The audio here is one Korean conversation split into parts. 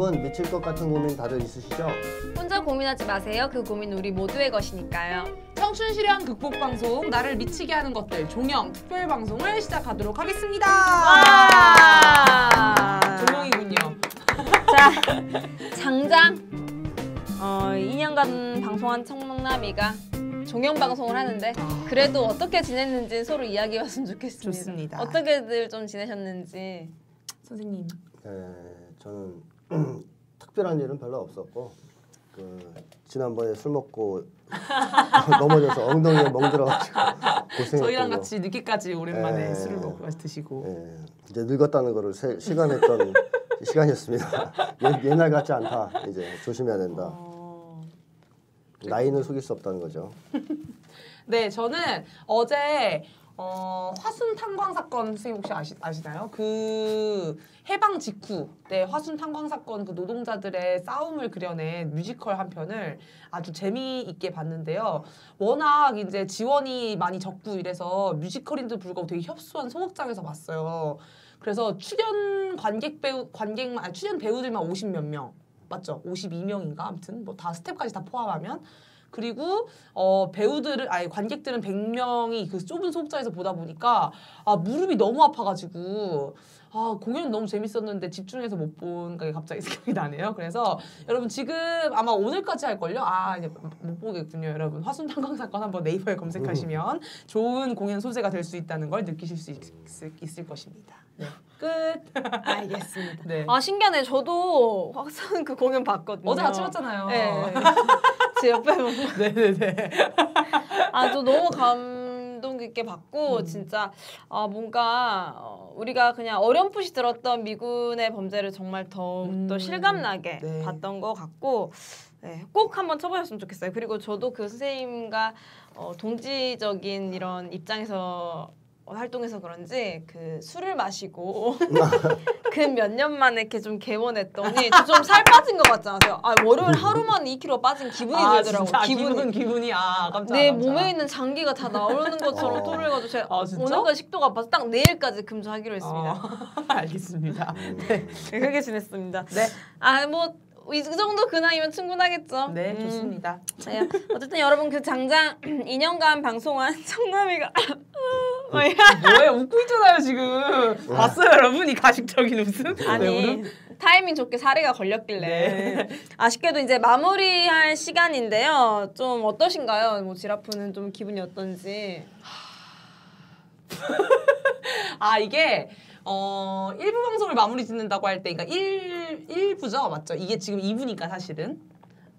여러분 미칠 것 같은 고민 다들 있으시죠? 혼자 고민하지 마세요. 그 고민 우리 모두의 것이니까요. 청춘 실현 극복 방송 나를 미치게 하는 것들 종영 특별 방송을 시작하도록 하겠습니다. 종영이군요. 자, 장장 2년간 방송한 청남이가 종영 방송을 하는데 그래도 어떻게 지냈는지 서로 이야기해봤으면 좋겠습니다. 좋습니다. 어떻게들 좀 지내셨는지. 선생님. 저는 특별한 일은 별로 없었고 지난번에 술 먹고 넘어져서 엉덩이에 멍들어가지고 고생했고 저희랑 같이 늦게까지 오랜만에 술을 먹고 드시고 이제 늙었다는 거를 실감했던 시간이었습니다. 옛날 같지 않다. 이제 조심해야 된다. 나이는 속일 수 없다는 거죠. 네, 저는 어제 화순 탄광 사건 선생님 혹시 아시나요? 그 해방 직후 화순 탄광 사건 그 노동자들의 싸움을 그려낸 뮤지컬 한 편을 아주 재미있게 봤는데요. 워낙 이제 지원이 많이 적고 이래서 뮤지컬인데도 불구하고 되게 협소한 소극장에서 봤어요. 그래서 출연 출연 배우들만 50몇 명 맞죠? 52명인가 아무튼 뭐 다 스텝까지 다 포함하면. 그리고 관객들은 100명이 그 좁은 소극장에서 보다 보니까 무릎이 너무 아파가지고 공연 너무 재밌었는데 집중해서 못 본 게 갑자기 생각이 나네요. 그래서 여러분 지금 아마 오늘까지 할걸요? 이제 못 보겠군요. 여러분 화순 탄광 사건 한번 네이버에 검색하시면 좋은 공연 소재가 될 수 있다는 걸 느끼실 수 있을 것입니다. 네. 끝. 알겠습니다. 네. 신기하네. 저도 화순 그 공연 봤거든요. 어제 같이 봤잖아요. 네. 제 옆에 보고. 네네네. 저 너무 감동 깊게 봤고 진짜 뭔가 우리가 그냥 어렴풋이 들었던 미군의 범죄를 정말 더욱더 실감나게 봤던 것 같고 꼭 한번 쳐보셨으면 좋겠어요. 그리고 저도 그 선생님과 동지적인 이런 입장에서 활동해서 그런지 그 술을 마시고 그 몇 년 만에 이렇게 좀 개원했더니 좀 살 빠진 것 같지 않으세요? 월요일 하루만 2kg 빠진 기분이 들더라고요. 기분이 깜짝. 내 몸에 있는 장기가 다 나오는 것처럼 토를 해가지고 제가 오늘까지 식도가 아파서 딱 내일까지 금주하기로 했습니다. 알겠습니다. 네. 그렇게 지냈습니다. 네. 이 정도 그 나이면 충분하겠죠. 네, 좋습니다. 네. 어쨌든 여러분 그 장장 2년간 방송한 청남이가 뭐예요? 웃고 있잖아요 지금. 봤어요 여러분? 이 가식적인 웃음? 아니 타이밍 좋게 사례가 걸렸길래 아쉽게도 이제 마무리할 시간인데요. 좀 어떠신가요? 뭐 지라프는 좀 기분이 어떤지. 이게 1부 방송을 마무리 짓는다고 할 때, 그러니까 1부죠, 맞죠? 이게 지금 2부니까 사실은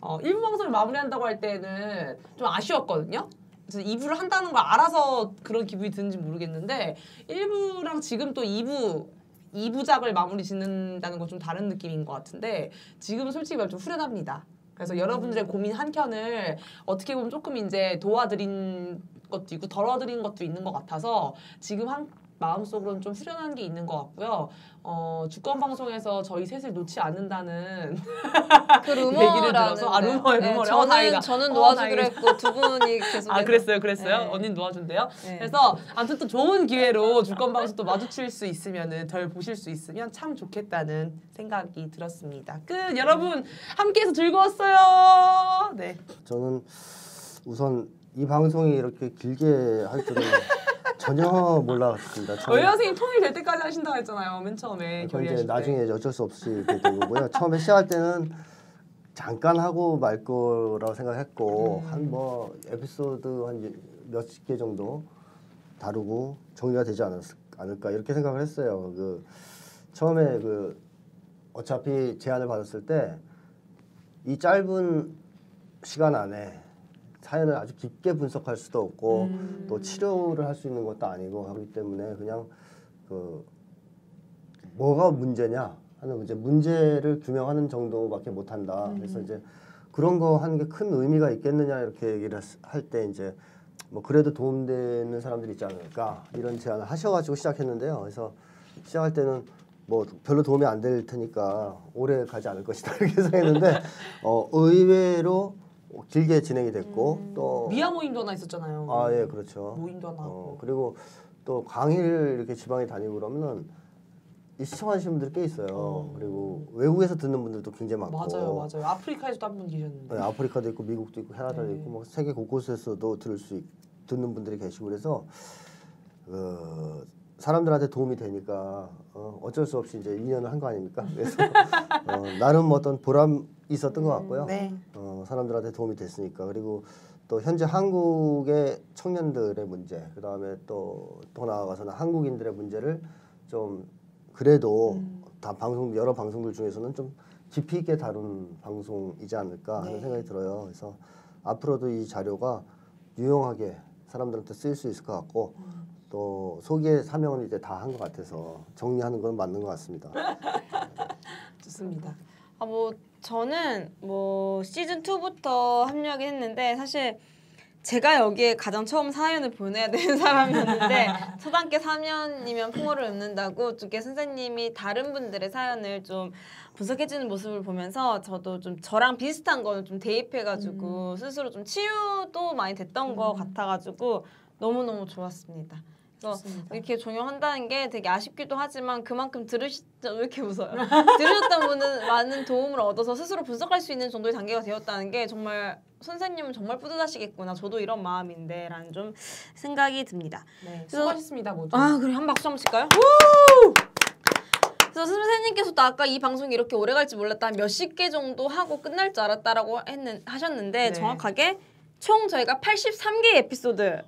1부 방송을 마무리한다고 할 때는 좀 아쉬웠거든요. 그래서 2부를 한다는 걸 알아서 그런 기분이 드는지 모르겠는데 1부랑 지금 또 2부작을 마무리 짓는다는 건 좀 다른 느낌인 것 같은데 지금은 솔직히 말하면 좀 후련합니다. 그래서 여러분들의 고민 한 켠을 어떻게 보면 조금 이제 도와드린 것도 있고 덜어드린 것도 있는 것 같아서 지금 마음속으로는 좀 후련한 게 있는 것 같고요. 주권 방송에서 저희 셋을 놓지 않는다는 그 얘기를 들어서 루머요. 저는 놓아주기로 했고 두 분이 계속 그랬어요. 네. 언니는 놓아준대요. 네. 그래서 아무튼 또 좋은 기회로 주권 방송 또 마주칠 수 있으면은 덜 보실 수 있으면 참 좋겠다는 생각이 들었습니다. 끝. 여러분 함께해서 즐거웠어요. 네. 저는 우선 이 방송이 이렇게 길게 할 줄은 전혀 몰랐습니다. 왜 선생님 통일될 때까지 하신다고 했잖아요. 맨 처음에 이제 나중에 어쩔 수 없이 이렇게 된 거고요. 처음에 시작할 때는 잠깐 하고 말 거라고 생각했고 한 에피소드 한 몇십 개 정도 다루고 정리가 되지 않을까 이렇게 생각을 했어요. 처음에 어차피 제안을 받았을 때 이 짧은 시간 안에 사연을 아주 깊게 분석할 수도 없고 또 치료를 할 수 있는 것도 아니고 하기 때문에 그냥 뭐가 문제냐 하는 문제를 규명하는 정도밖에 못한다. 그래서 이제 그런 거 하는 게 큰 의미가 있겠느냐 이렇게 얘기를 할 때 이제 그래도 도움되는 사람들이 있지 않을까 이런 제안을 하셔가지고 시작했는데요. 그래서 시작할 때는 별로 도움이 안 될 테니까 오래 가지 않을 것이다 이렇게 생각했는데 의외로 길게 진행이 됐고 또 미아 모임도 하나 있었잖아요. 예, 그렇죠. 모임도 하나 하고. 그리고 또 강의를 이렇게 지방에 다니고 그러면은 시청하시는 분들이 꽤 있어요. 그리고 외국에서 듣는 분들도 굉장히 많고. 맞아요. 아프리카에서도 한 분 계셨는데. 네, 아프리카도 있고 미국도 있고 캐나다도 있고 뭐 세계 곳곳에서도 듣는 분들이 계시고 그래서 사람들한테 도움이 되니까 어쩔 수 없이 이제 2년을 한 거 아닙니까? 그래서 나름 어떤 보람이 있었던 것 같고요. 네. 사람들한테 도움이 됐으니까. 그리고 또 현재 한국의 청년들의 문제, 그 다음에 또 나아가서는 한국인들의 문제를 좀 그래도 다 여러 방송들 중에서는 좀 깊이 있게 다룬 방송이지 않을까 하는 생각이 들어요. 그래서 앞으로도 이 자료가 유용하게 사람들한테 쓰일 수 있을 것 같고 또 소기의 사명은 이제 다 한 것 같아서 정리하는 건 맞는 것 같습니다. 좋습니다. 뭐 저는 뭐 시즌 2부터 합류하긴 했는데 사실 제가 여기에 가장 처음 사연을 보내야 되는 사람이었는데 첫 함께 3년이면 풍어를 읊는다고 두께 선생님이 다른 분들의 사연을 좀 분석해주는 모습을 보면서 저도 좀 저랑 비슷한 거는 좀 대입해가지고 스스로 좀 치유도 많이 됐던 것 같아가지고 너무너무 좋았습니다. 그래서 이렇게 종영한다는 게 되게 아쉽기도 하지만 그만큼 왜 이렇게 웃어요? 들으셨던 분은 많은 도움을 얻어서 스스로 분석할 수 있는 정도의 단계가 되었다는 게 정말 선생님은 정말 뿌듯하시겠구나. 저도 이런 마음인데 라는 좀 생각이 듭니다. 네, 수고하셨습니다 모두. 그래 한 박수 한번 칠까요? 그래서 선생님께서도 아까 이 방송이 이렇게 오래 갈지 몰랐다. 몇십 개 정도 하고 끝날 줄 알았다라고 하셨는데 정확하게 총 저희가 83개 에피소드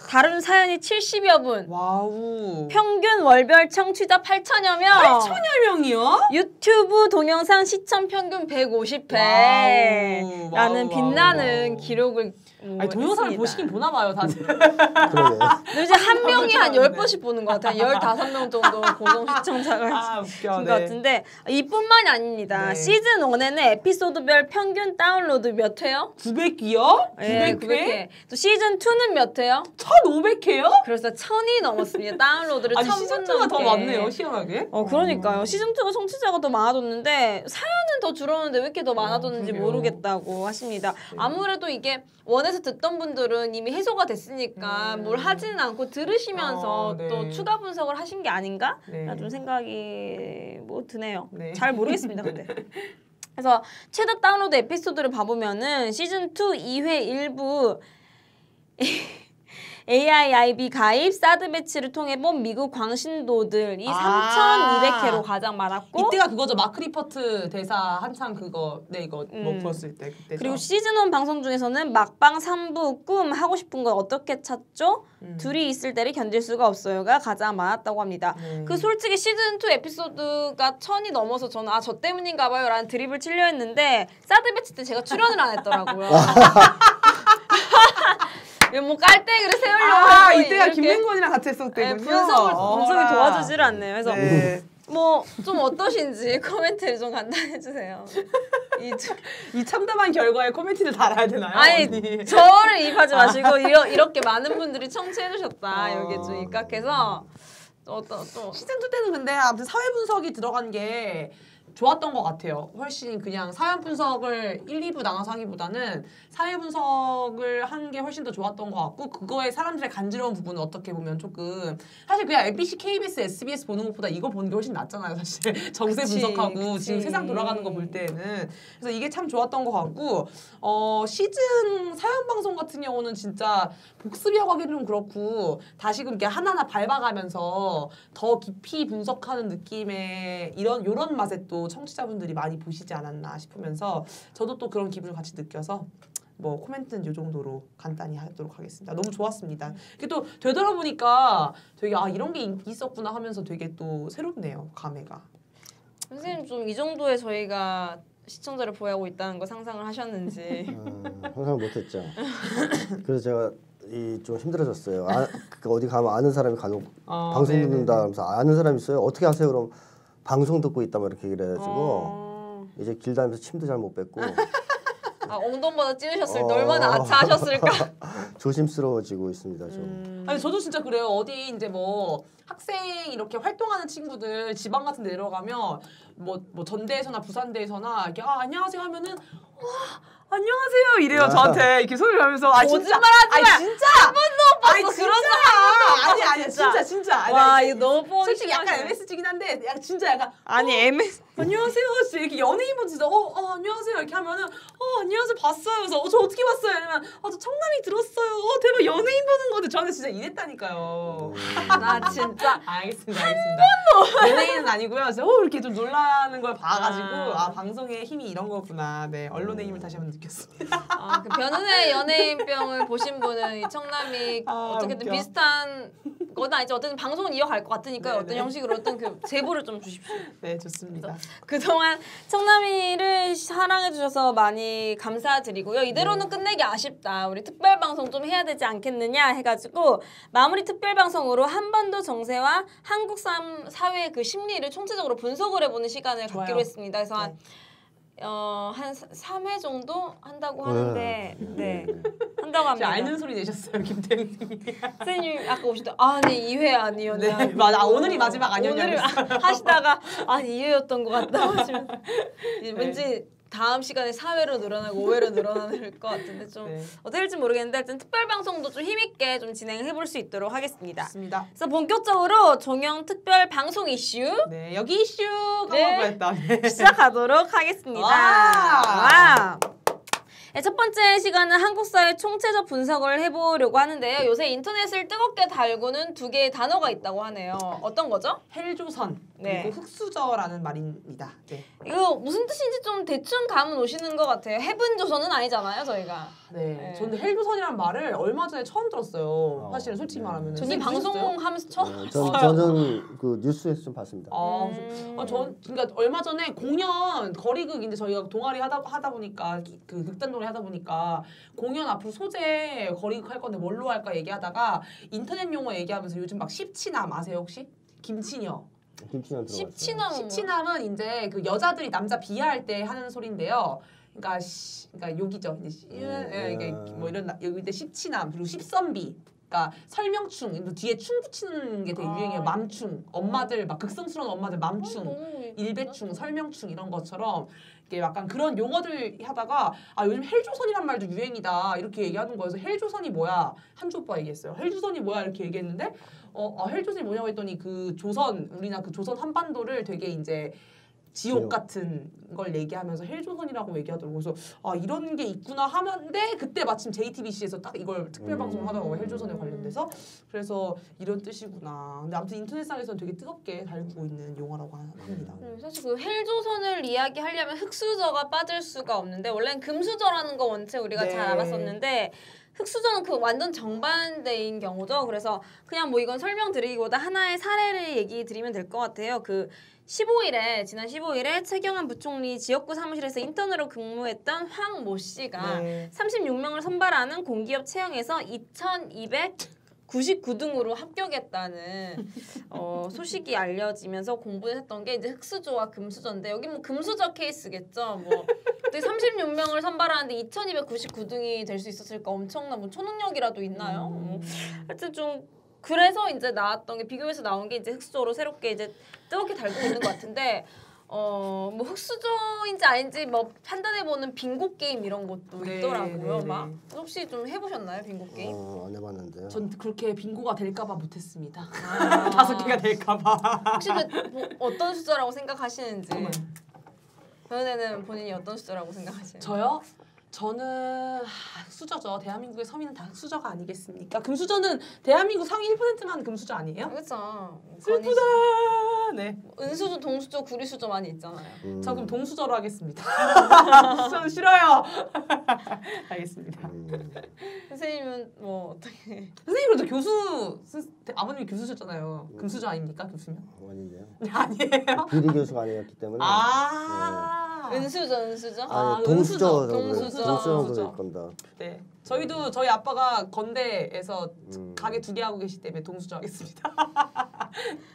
다른 사연이 70여 분. 와우. 평균 월별 청취자 8천여 명. 8천여 명이요? 유튜브 동영상 시청 평균 150회. 라는 빛나는 기록을 아니, 동영상을 보시긴 보나 봐요, 다들. 그러게. 이제 한 명이 한 10번씩 보는 것 같아요. 15명 정도 고정 시청자가 웃겨. 것 같은데 이뿐만이 아닙니다. 시즌 1에는 에피소드별 평균 다운로드 몇 회요? 900기요? 네, 900회. 또 시즌 2는 몇 회요? 1,500회요? 그래서 1000이 넘었습니다. 다운로드를 1000분 시즌 2가 더 많네요, 희한하게. 그러니까요. 시즌 2가 청취자가 더 많아졌는데 사연은 더 줄었는데 왜 이렇게 더 많아졌는지 모르겠다고 하십니다. 아무래도 이게 원에서 듣던 분들은 이미 해소가 됐으니까 뭘 하지는 않고 들으시면서 또 추가 분석을 하신 게 아닌가? 좀 생각이 드네요. 잘 모르겠습니다, 근데. 그래서 최다 다운로드 에피소드를 봐보면은 시즌 2 2회 일부 AIIB 가입 사드 배치를 통해 본 미국 광신도들이 3,200회로 가장 많았고 이때가 그거죠. 마크 리퍼트 대사 한창 그거 이거 불었을 때 그때죠. 그리고 시즌 1 방송 중에서는 막방 3부 꿈 하고 싶은 걸 어떻게 찾죠? 둘이 있을 때를 견딜 수가 없어요가 가장 많았다고 합니다. 그 솔직히 시즌 2 에피소드가 1000이 넘어서 저는 저 때문인가 봐요 라는 드립을 치려 했는데 사드 배치 때 제가 출연을 안 했더라고요. 뭐 깔때기를 세우려고 이때가 김민권이랑 같이 했을 때군요. 분석이 도와주지를 않네요. 그래서 뭐 좀 어떠신지 코멘트를 좀 간단히 해주세요. 이 참담한 결과에 코멘트를 달아야 되나요? 아니 언니? 저를 입하지 마시고 이렇게 많은 분들이 청취해주셨다. 여기 좀 입각해서 또 시즌 2 때는 근데 아무튼 사회 분석이 들어간 게 좋았던 것 같아요. 훨씬 그냥 사연 분석을 1, 2부 나눠서 하기보다는 사회 분석을 한 게 훨씬 더 좋았던 것 같고 그거에 사람들의 간지러운 부분은 어떻게 보면 조금 사실 그냥 MBC, KBS, SBS 보는 것보다 이거 보는 게 훨씬 낫잖아요. 사실 정세 분석하고 지금 세상 돌아가는 거 볼 때는 그래서 이게 참 좋았던 것 같고 시즌 사연 방송 같은 경우는 진짜 복습이라고 하기는 좀 그렇고 다시금 이렇게 하나하나 밟아가면서 더 깊이 분석하는 느낌의 요런 맛에 또 청취자분들이 많이 보시지 않았나 싶으면서 저도 또 그런 기분을 같이 느껴서 뭐 코멘트는 이 정도로 간단히 하도록 하겠습니다. 너무 좋았습니다. 이게 또 되돌아보니까 되게 이런 게 있었구나 하면서 되게 또 새롭네요. 감회가. 선생님 좀 이 정도의 저희가 시청자를 보유하고 있다는 거 상상을 하셨는지 상상 못했죠. 그래서 제가 좀 힘들어졌어요. 어디 가면 아는 사람이 간혹 방송 듣는다 하면서 아는 사람이 있어요. 어떻게 하세요? 그럼 방송 듣고 있다 막 이렇게 그래가지고 이제 길 다니면서 침도 잘 못 뱉고 엉덩보다 찌르셨을 때 얼마나 아차하셨을까. 조심스러워지고 있습니다. 좀. 아니 저도 진짜 그래요. 어디 이제 뭐 학생 이렇게 활동하는 친구들 지방 같은 데 내려가면 뭐 전대에서나 부산대에서나 이렇게 안녕하세요 하면은 안녕하세요 이래요. 저한테 이렇게 소리를 하면서 거짓말하지 마. 진짜 한 번도 못 봤어. 그런 거 한 번도 아니야 진짜 아니야. 와 이거 너무 뻔히 솔직히 약간 심하시네. MSG긴 한데 약간 진짜 약간 아니 MS 안녕하세요 진짜 이렇게 연예인분 진짜 안녕하세요 이렇게 하면은 안녕하세요 봤어요. 그래서 저 어떻게 봤어요? 아니면 저 청남이 들었어요. 대박 연예인 보는 건데 저는 진짜 이랬다니까요. 나 진짜 알겠습니다. 한 번도 연예인은 아니고요. 진짜 이렇게 좀 놀라는 걸 봐가지고 방송의 힘이 이런 거구나. 네 언론의 힘을 다시 한번 느꼈습니다. 그 변은의 연예인병을 보신 분은 이 청남이 어떻게든 웃겨. 비슷한 건 아니죠. 어쨌든 방송은 이어갈 것 같으니까 네네. 어떤 형식으로든 그 제보를 좀 주십시오. 네 좋습니다. 그동안 청남이를 사랑해 주셔서 많이 감사드리고요. 이대로는 끝내기 아쉽다. 우리 특별 방송 좀 해야 되지 않겠느냐 해가지고 마무리 특별 방송으로 한반도 정세와 한국 사회의 그 심리를 총체적으로 분석을 해보는 시간을 좋아요. 갖기로 했습니다. 그래서 네. 한 3회 정도 한다고 하는데 네 한다고 합니다. 앓는 소리 내셨어요 김태형님이. 선생님 아까 오실 때 네 2회 아니었냐. 네 맞아 오늘이 마지막 아니었냐고. 오늘 하시다가 2회였던 것 같다 하시면서 왠지 다음 시간에 4회로 늘어나고 5회로 늘어날 것 같은데 좀 네. 어떻게 될지 모르겠는데 일단 특별 방송도 좀 힘있게 좀 진행해 볼 수 있도록 하겠습니다. 좋습니다. 그래서 본격적으로 종영 특별 방송 이슈 네 여기 이슈 네. 까먹었다. 네. 시작하도록 하겠습니다. 와. 네, 첫 번째 시간은 한국 사회 총체적 분석을 해보려고 하는데요. 요새 인터넷을 뜨겁게 달구는 두 개의 단어가 있다고 하네요. 어떤 거죠? 헬조선 네. 그리고 흑수저라는 말입니다. 네. 이거 무슨 뜻인지 좀 대충 감은 오시는 것 같아요. 해븐조선은 아니잖아요, 저희가. 네. 네. 저는 헬조선이란 말을 얼마 전에 처음 들었어요. 사실은 솔직히 말하면. 전이 방송하면서 처음 저는 그 뉴스에서 좀 봤습니다. 그러니까 얼마 전에 공연 거리극 이제 저희가 동아리 하다 보니까 그 극단 동아리 하다 보니까 공연 앞으로 소재 거리극 할 건데 뭘로 할까 얘기하다가 인터넷 용어 얘기하면서 요즘 막 십치남 아세요 혹시? 김치녀. 김치남 들어갔어요. 십치남은 십치남은 이제 그 여자들이 남자 비하할 때 하는 소리인데요. 그러니까 욕이죠. 이게 뭐 이런 여기인데 십치남 그리고 십선비. 그러니까 설명충 뒤에 충 붙이는 게 되게 유행해요. 맘충 엄마들 막 극성스러운 엄마들 맘충 일배충 설명충 이런 것처럼 이게 약간 그런 용어들 하다가 요즘 헬조선이란 말도 유행이다 이렇게 얘기하는 거여서 헬조선이 뭐야 한주 오빠 얘기했어요. 헬조선이 뭐야 이렇게 얘기했는데 헬조선이 뭐냐고 했더니 그 조선 우리나 그 조선 한반도를 되게 이제 지옥 같은 걸 얘기하면서 헬조선이라고 얘기하더라고요. 그래서 이런 게 있구나 하는데 그때 마침 JTBC에서 딱 이걸 특별 방송을 하더라고요. 헬조선에 관련돼서. 그래서 이런 뜻이구나. 근데 아무튼 인터넷상에서는 되게 뜨겁게 달구고 있는 용어라고 합니다. 사실 그 헬조선을 이야기하려면 흑수저가 빠질 수가 없는데 원래는 금수저라는 거 원체 우리가 네. 잘 알았었는데 흑수저는 그 완전 정반대인 경우죠. 그래서 그냥 뭐 이건 설명드리기보다 하나의 사례를 얘기 드리면 될 것 같아요. 지난 15일에 최경환 부총리 지역구 사무실에서 인턴으로 근무했던 황 모 씨가 36명을 선발하는 공기업 채용에서 2,299등으로 합격했다는 소식이 알려지면서 공부를 했던 게 이제 흑수저와 금수저인데 여기 뭐 금수저 케이스겠죠. 뭐 36명을 선발하는데 2,299등이 될 수 있었을까 엄청난 뭐 초능력이라도 있나요? 하여튼 좀 그래서 이제 나왔던 게 비교해서 나온 게 이제 흑수저로 새롭게 이제 뜨겁게 달고 있는 것 같은데 뭐 흑수저인지 아닌지 뭐 판단해보는 빙고 게임 이런 것도 있더라고요. 막 혹시 좀 해보셨나요 빙고 게임? 안 해봤는데요. 전 그렇게 빙고가 될까봐 못했습니다. 5개가 될까봐. 혹시 어떤 숫자라고 생각하시는지? 변은혜는 본인이 어떤 숫자라고 생각하시나요? 저요? 저는 흑수저죠. 대한민국의 서민은 다 흑수저가 아니겠습니까? 금수저는 대한민국 상위 1%만 금수저 아니에요? 그렇죠. 슬프다. 네. 은수저, 동수저, 구리수저 많이 있잖아요. 저 그럼 동수저로 하겠습니다. 저는 싫어요. 알겠습니다. 선생님은 뭐 어떻게? 선생님 그래도 아버님이 교수셨잖아요. 금수저 아닙니까 교수면? 아닌데요. 아니에요. 비리 교수가 아니었기 때문에. 은수저? 동수저도 될 건다. 네. 저희 아빠가 건대에서 가게 2개 하고 계시기 때문에 동수저 하겠습니다.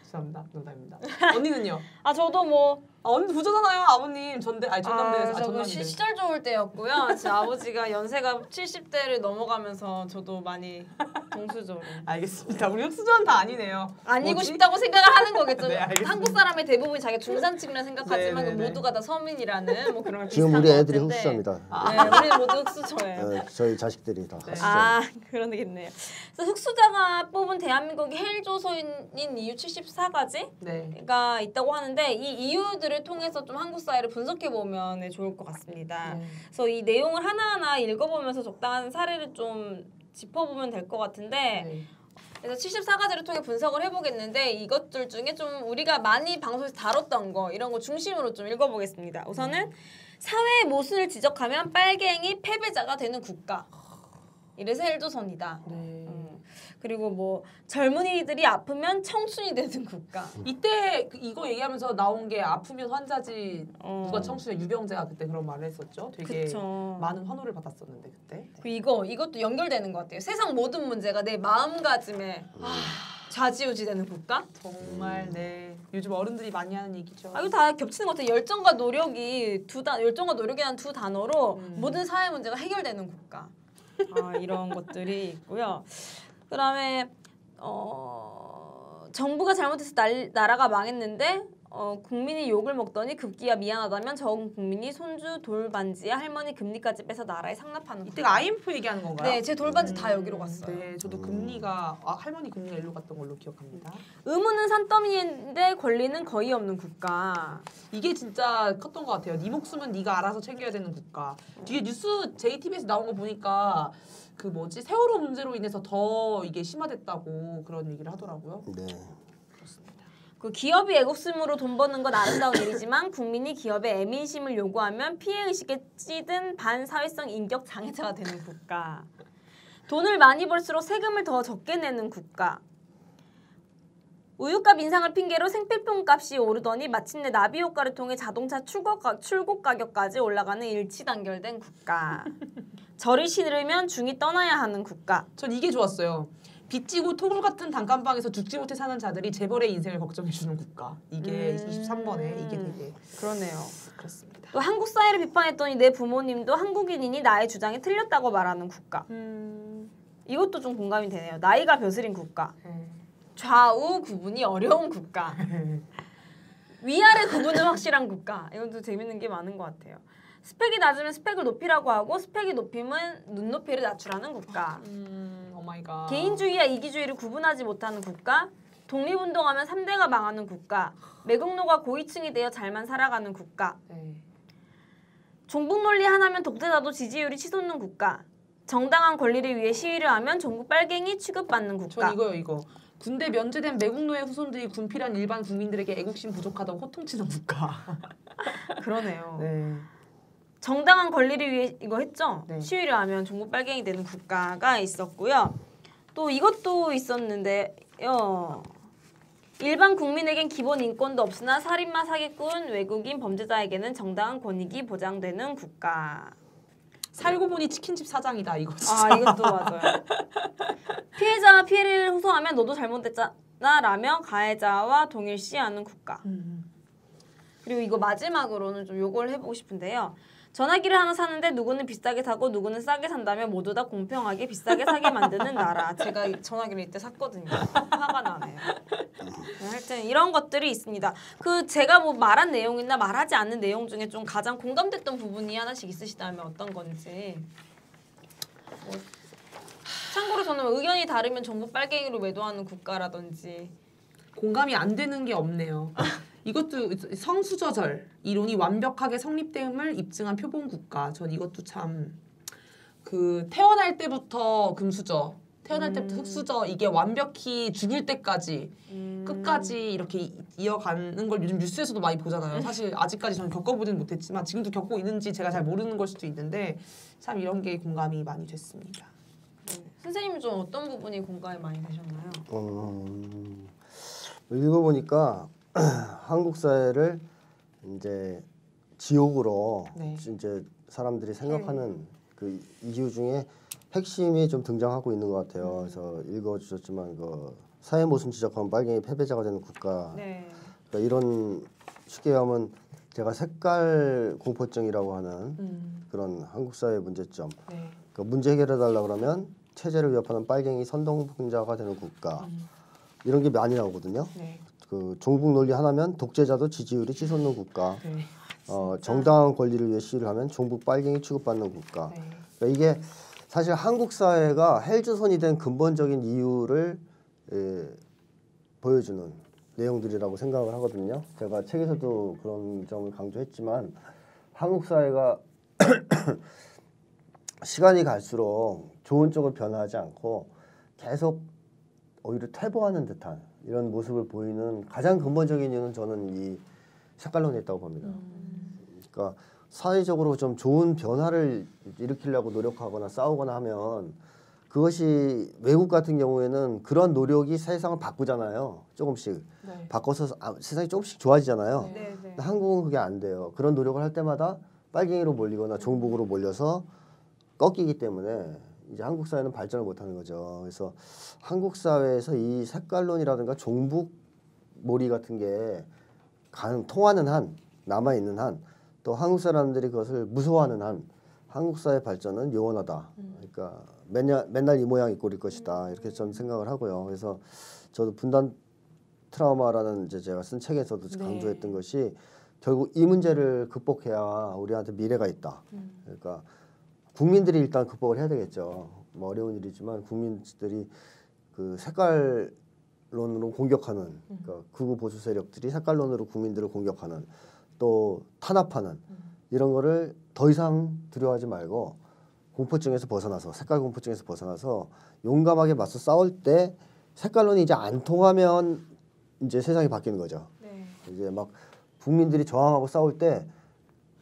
죄송합니다. 농담입니다. 언니는요? 저도 뭐 언니 부자잖아요. 아버님 전남대에서 저거 시절 좋을 때였고요. 제 아버지가 연세가 70대를 넘어가면서 저도 많이 동수저로. 알겠습니다. 우리 흑수저는 다 아니네요. 아니고 뭐지? 싶다고 생각을 하는 거겠죠. 네, 알겠습니다. 한국 사람의 대부분이 자기 중산층이라 생각하지만 네, 그 네, 모두가 다 서민이라는 뭐 그런 지금 비슷한 우리 것 애들이 같은데. 흑수저입니다. 네, 우리는 모두 흑수저예요. 저희 자식들이 다 흑수저. 아, 그러겠네요. 그래서 흑수저가 뽑은 대한민국이 헬조선인 이유 74가지가 네. 있다고 하는데 이 이유들을 통해서 좀 한국 사회를 분석해 보면 좋을 것 같습니다. 그래서 이 내용을 하나하나 읽어보면서 적당한 사례를 좀 짚어보면 될 것 같은데 네. 그래서 74가지를 통해 분석을 해보겠는데 이것들 중에 좀 우리가 많이 방송에서 다뤘던 거 이런 거 중심으로 좀 읽어보겠습니다. 우선은 사회의 모순을 지적하면 빨갱이 패배자가 되는 국가. 이래서 헬조선이다. 네. 그리고 뭐 젊은이들이 아프면 청춘이 되는 국가. 이때 이거 얘기하면서 나온 게 아프면 환자지 누가 청춘에 유병재가 그때 그런 말을 했었죠. 되게 그쵸. 많은 환호를 받았었는데 그때. 그리고 이것도 연결되는 것 같아요. 세상 모든 문제가 내 마음가짐에 좌지우지되는 국가. 정말 네 요즘 어른들이 많이 하는 얘기죠. 이거 다 겹치는 것 같아요. 열정과 노력이 열정과 노력이라는 두 단어로 모든 사회 문제가 해결되는 국가. 이런 것들이 있고요. 그다음에 정부가 잘못해서 나라가 망했는데 국민이 욕을 먹더니 급기야 미안하다면 전 국민이 손주 돌반지에 할머니 금리까지 빼서 나라에 상납하는 국가. 이때가 IMF 얘기하는 건가요? 네, 제 돌반지 다 여기로 갔어요. 네, 저도 금리가 할머니 금리가 일로 갔던 걸로 기억합니다. 의무는 산더미인데 권리는 거의 없는 국가. 이게 진짜 컸던 것 같아요. 네 목숨은 네가 알아서 챙겨야 되는 국가. 뒤에 뉴스 JTBC에서 나온 거 보니까 그 뭐지 세월호 문제로 인해서 더 이게 심화됐다고 그런 얘기를 하더라고요. 네. 그 기업이 애국심으로 돈 버는 건 아름다운 일이지만 국민이 기업의 애민심을 요구하면 피해의식에 찌든 반사회성 인격 장애자가 되는 국가. 돈을 많이 벌수록 세금을 더 적게 내는 국가. 우유값 인상을 핑계로 생필품 값이 오르더니 마침내 나비 효과를 통해 자동차 출고 가격까지 올라가는 일치단결된 국가. 절이 싫으면 중이 떠나야 하는 국가. 전 이게 좋았어요. 빚지고 토굴 같은 단칸방에서 죽지 못해 사는 자들이 재벌의 인생을 걱정해주는 국가. 이게 23번에 이게 되게 그러네요. 그렇습니다. 또 한국 사회를 비판했더니 내 부모님도 한국인이니 나의 주장이 틀렸다고 말하는 국가. 이것도 좀 공감이 되네요. 나이가 벼슬인 국가. 좌우 구분이 어려운 국가. 위아래 구분은 확실한 국가. 이것도 재밌는 게 많은 것 같아요. 스펙이 낮으면 스펙을 높이라고 하고 스펙이 높이면 눈높이를 낮추라는 국가. 오마이갓. 개인주의와 이기주의를 구분하지 못하는 국가. 독립운동하면 3대가 망하는 국가. 매국노가 고위층이 되어 잘만 살아가는 국가. 네. 종북논리 하나면 독재자도 지지율이 치솟는 국가. 정당한 권리를 위해 시위를 하면 종북 빨갱이 취급받는 국가. 전 이거요 이거. 군대 면제된 매국노의 후손들이 군필한 일반 국민들에게 애국심 부족하다고 호통치는 국가. 그러네요. 네. 정당한 권리를 위해 이거 했죠? 네. 시위를 하면 종북 빨갱이 되는 국가가 있었고요. 또 이것도 있었는데요. 일반 국민에겐 기본 인권도 없으나 살인마, 사기꾼, 외국인, 범죄자에게는 정당한 권익이 보장되는 국가. 살고 보니 치킨집 사장이다 이거 진짜. 이것도 맞아요. 피해자가 피해를 호소하면 너도 잘못했잖아 라며 가해자와 동일시하는 국가. 그리고 이거 마지막으로는 좀 요걸 해보고 싶은데요. 전화기를 하나 사는데 누구는 비싸게 사고 누구는 싸게 산다면 모두 다 공평하게 비싸게 사게 만드는 나라. 제가 전화기를 이때 샀거든요. 화가 나네요. 하여튼 이런 것들이 있습니다. 그 제가 뭐 말한 내용이나 말하지 않는 내용 중에 좀 가장 공감됐던 부분이 하나씩 있으시다면 어떤 건지. 참고로 저는 의견이 다르면 정부 빨갱이로 매도하는 국가라든지. 공감이 안 되는 게 없네요. 이것도 성수저절 이론이 완벽하게 성립됨을 입증한 표본 국가. 전 이것도 참 그 태어날 때부터 금수저, 태어날 때부터 흑수저 이게 완벽히 죽을 때까지 끝까지 이렇게 이어가는 걸 요즘 뉴스에서도 많이 보잖아요. 사실 아직까지 저는 겪어보지는 못했지만 지금도 겪고 있는지 제가 잘 모르는 걸 수도 있는데 참 이런 게 공감이 많이 됐습니다. 선생님은 좀 어떤 부분이 공감이 많이 되셨나요? 읽어보니까 한국 사회를 이제 지옥으로 네. 이제 사람들이 생각하는 그 이유 중에 핵심이 좀 등장하고 있는 것 같아요. 그래서 읽어주셨지만 그 사회 모순 지적하면 빨갱이 패배자가 되는 국가. 네. 그러니까 이런 쉽게 하면 제가 색깔 공포증이라고 하는 그런 한국 사회 문제점. 네. 그러니까 문제 해결해 달라 그러면 체제를 위협하는 빨갱이 선동자가 되는 국가 이런 게 많이 나오거든요. 네. 그 종북 논리 하나면 독재자도 지지율이 치솟는 국가. 네. 정당한 권리를 위해 시위를 하면 종북 빨갱이 취급받는 국가. 네. 그러니까 이게 사실 한국 사회가 헬조선이 된 근본적인 이유를 보여주는 내용들이라고 생각을 하거든요. 제가 책에서도 그런 점을 강조했지만 한국 사회가 시간이 갈수록 좋은 쪽을 변화하지 않고 계속 오히려 퇴보하는 듯한 이런 모습을 보이는 가장 근본적인 이유는 저는 이 색깔론에 있다고 봅니다. 그러니까 사회적으로 좀 좋은 변화를 일으키려고 노력하거나 싸우거나 하면 그것이 외국 같은 경우에는 그런 노력이 세상을 바꾸잖아요. 조금씩 네. 바꿔서 세상이 조금씩 좋아지잖아요. 네, 네. 근데 한국은 그게 안 돼요. 그런 노력을 할 때마다 빨갱이로 몰리거나 종북으로 몰려서 꺾이기 때문에 이제 한국 사회는 발전을 못하는 거죠. 그래서 한국 사회에서 이 색깔론이라든가 종북 몰이 같은 게 통하는 한, 남아 있는 한, 또 한국 사람들이 그것을 무서워하는 한 한국 사회 발전은 영원하다. 그러니까 맨날 이 모양 이 꼴일 것이다. 이렇게 저는 생각을 하고요. 그래서 저도 분단 트라우마라는 이제 제가 쓴 책에서도 강조했던 것이 결국 이 문제를 극복해야 우리한테 미래가 있다. 그러니까 국민들이 일단 극복을 해야 되겠죠. 뭐 어려운 일이지만 국민들이 그 색깔론으로 공격하는 그러니까 극우 보수 세력들이 색깔론으로 국민들을 공격하는 또 탄압하는 이런 거를 더 이상 두려워하지 말고 공포증에서 벗어나서 색깔 공포증에서 벗어나서 용감하게 맞서 싸울 때 색깔론이 이제 안 통하면 이제 세상이 바뀌는 거죠. 네. 이제 막 국민들이 저항하고 싸울 때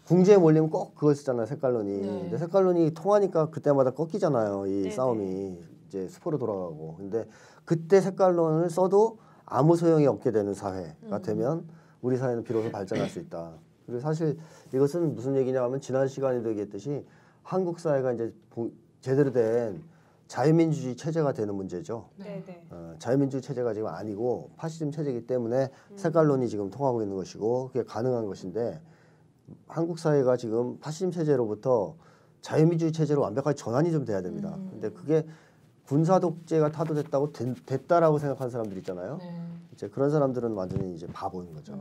궁지에 몰리면 꼭 그걸 쓰잖아요. 색깔론이. 네. 근데 색깔론이 통하니까 그때마다 꺾이잖아요. 이 네네. 싸움이 이제 수포로 돌아가고. 근데 그때 색깔론을 써도 아무 소용이 없게 되는 사회가 되면 우리 사회는 비로소 발전할 수 있다. 그리고 사실 이것은 무슨 얘기냐 하면 지난 시간에도 얘기했듯이 한국 사회가 이제 제대로 된 자유민주주의 체제가 되는 문제죠. 네, 네. 자유민주주의 체제가 지금 아니고 파시즘 체제이기 때문에 색깔론이 지금 통하고 있는 것이고 그게 가능한 것인데 한국 사회가 지금 파시즘 체제로부터 자유민주주의 체제로 완벽하게 전환이 좀 돼야 됩니다. 근데 그게 군사 독재가 타도됐다고 됐다라고 생각하는 사람들 있잖아요. 네. 이제 그런 사람들은 완전히 이제 바보인 거죠.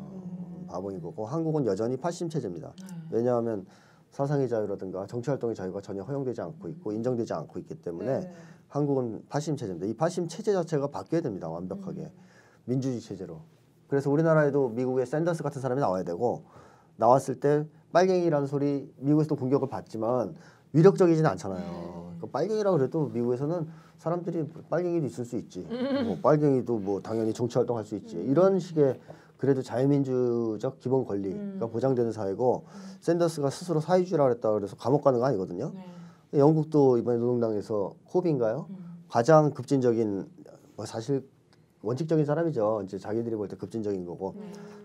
바보인 거고 한국은 여전히 파시즘 체제입니다. 왜냐하면 사상의 자유라든가 정치 활동의 자유가 전혀 허용되지 않고 있고 인정되지 않고 있기 때문에 네. 한국은 파시즘 체제입니다. 이 파시즘 체제 자체가 바뀌어야 됩니다. 완벽하게 민주주의 체제로. 그래서 우리나라에도 미국의 샌더스 같은 사람이 나와야 되고 나왔을 때 빨갱이라는 소리 미국에서도 공격을 받지만 위력적이지는 않잖아요. 그러니까 빨갱이라고 그래도 미국에서는 사람들이 빨갱이도 있을 수 있지. 뭐 빨갱이도 뭐 당연히 정치 활동할 수 있지. 이런 식의 그래도 자유민주적 기본 권리가 보장되는 사회고 샌더스가 스스로 사회주의라고 했다 그래서 감옥 가는 거 아니거든요. 영국도 이번에 노동당에서 코비인가요? 가장 급진적인 뭐 사실 원칙적인 사람이죠. 이제 자기들이 볼 때 급진적인 거고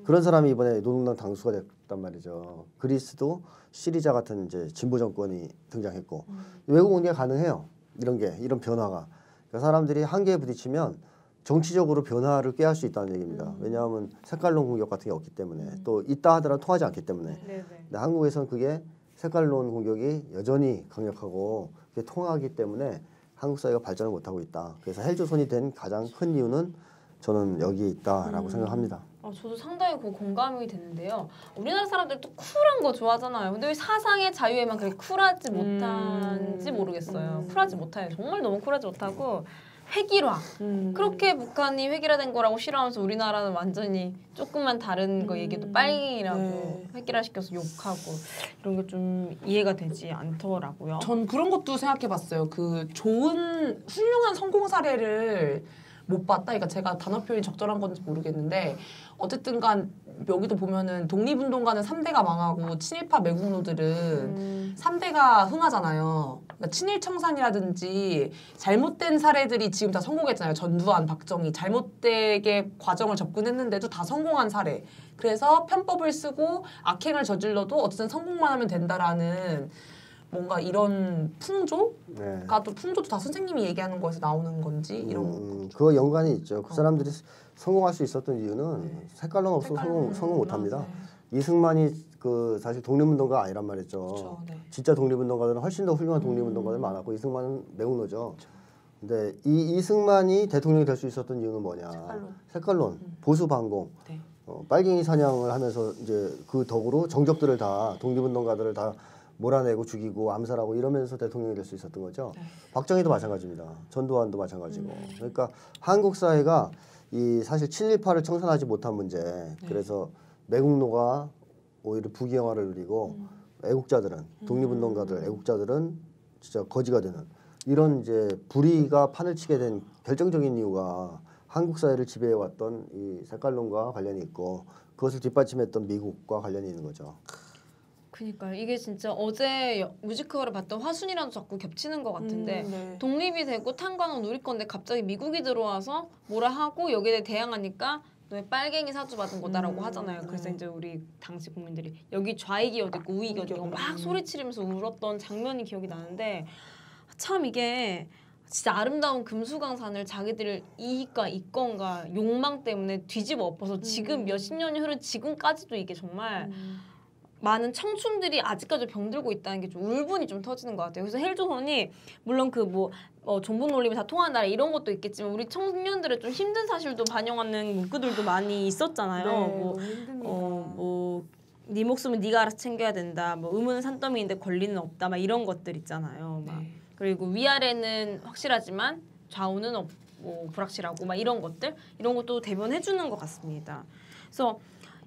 그런 사람이 이번에 노동당 당수가 됐단 말이죠. 그리스도 시리자 같은 이제 진보 정권이 등장했고 외국 온 게 가능해요. 이런 변화가 그러니까 사람들이 한계에 부딪히면 정치적으로 변화를 꾀할 수 있다는 얘기입니다. 왜냐하면 색깔론 공격 같은 게 없기 때문에 또 있다 하더라도 통하지 않기 때문에. 네, 네. 근데 한국에서는 그게 색깔론 공격이 여전히 강력하고 그게 통하기 때문에 한국 사회가 발전을 못하고 있다. 그래서 헬조선이 된 가장 큰 이유는 저는 여기에 있다라고 생각합니다. 저도 상당히 공감이 되는데요. 우리나라 사람들 또 쿨한 거 좋아하잖아요. 근데 왜 사상의 자유에만 그렇게 쿨하지 못한지 모르겠어요. 쿨하지 못해요. 정말 너무 쿨하지 못하고 획일화. 그렇게 북한이 획일화된 거라고 싫어하면서 우리나라는 완전히 조금만 다른 거 얘기도 빨갱이라고 네. 획일화시켜서 욕하고 이런 게 좀 이해가 되지 않더라고요. 전 그런 것도 생각해봤어요. 그 좋은 훌륭한 성공 사례를 못 봤다. 그러니까 제가 단어 표현이 적절한 건지 모르겠는데 어쨌든간 여기도 보면은 독립운동가는 3대가 망하고 친일파 매국노들은 3대가 흥하잖아요. 그러니까 친일청산이라든지 잘못된 사례들이 지금 다 성공했잖아요. 전두환, 박정희 잘못되게 과정을 접근했는데도 다 성공한 사례. 그래서 편법을 쓰고 악행을 저질러도 어쨌든 성공만 하면 된다라는 뭔가 이런 풍조가 또 풍조도 다 선생님이 얘기하는 거에서 나오는 건지 이런 그거 연관이 있죠. 그 사람들이 성공할 수 있었던 이유는 색깔론 없어서 성공 못합니다. 이승만이 그 사실 독립운동가 아니란 말이죠. 그쵸, 네. 진짜 독립운동가들은 훨씬 더 훌륭한 독립운동가들 많았고 이승만은 매국노죠. 근데 이 이승만이 대통령이 될 수 있었던 이유는 뭐냐? 색깔론, 보수 반공, 네. 빨갱이 사냥을 하면서 이제 그 덕으로 정적들을 다 독립운동가들을 다 몰아내고 죽이고 암살하고 이러면서 대통령이 될 수 있었던 거죠. 네. 박정희도 마찬가지입니다. 전두환도 마찬가지고. 그러니까 한국 사회가 이 사실 친일파를 청산하지 못한 문제. 그래서 매국노가 오히려 부귀영화를 누리고 애국자들은 독립운동가들, 애국자들은 진짜 거지가 되는 이런 이제 불의가 판을 치게 된 결정적인 이유가 한국 사회를 지배해왔던 이 색깔론과 관련이 있고 그것을 뒷받침했던 미국과 관련이 있는 거죠. 그니까요. 이게 진짜 어제 뮤지컬을 봤던 화순이랑도 자꾸 겹치는 것 같은데 네. 독립이 되고 탄광은 우리 건데 갑자기 미국이 들어와서 뭐라 하고 여기에 대항하니까 너의 빨갱이 사주 받은 거다라고 하잖아요. 그래서 이제 우리 당시 국민들이 여기 좌익이 어디 있고 우익이 어디 있고 막 소리치면서 울었던 장면이 기억이 나는데 참 이게 진짜 아름다운 금수강산을 자기들 이익과 이권과 욕망 때문에 뒤집어 엎어서 지금 몇십 년이 흐른 지금까지도 이게 정말 많은 청춘들이 아직까지 병들고 있다는 게 좀 울분이 좀 터지는 것 같아요. 그래서 헬조선이 물론 그 뭐 종북 논리를 다 통한 나라 이런 것도 있겠지만 우리 청년들의 좀 힘든 사실도 반영하는 문구들도 많이 있었잖아요. 네, 뭐, 너무 힘듭니다. 네 목숨은 네가 알아서 챙겨야 된다. 뭐 의무는 산더미인데 권리는 없다. 막 이런 것들 있잖아요. 막 네. 그리고 위아래는 확실하지만 좌우는 없고 불확실하고 막 이런 것들 이런 것도 대변해 주는 것 같습니다. 그래서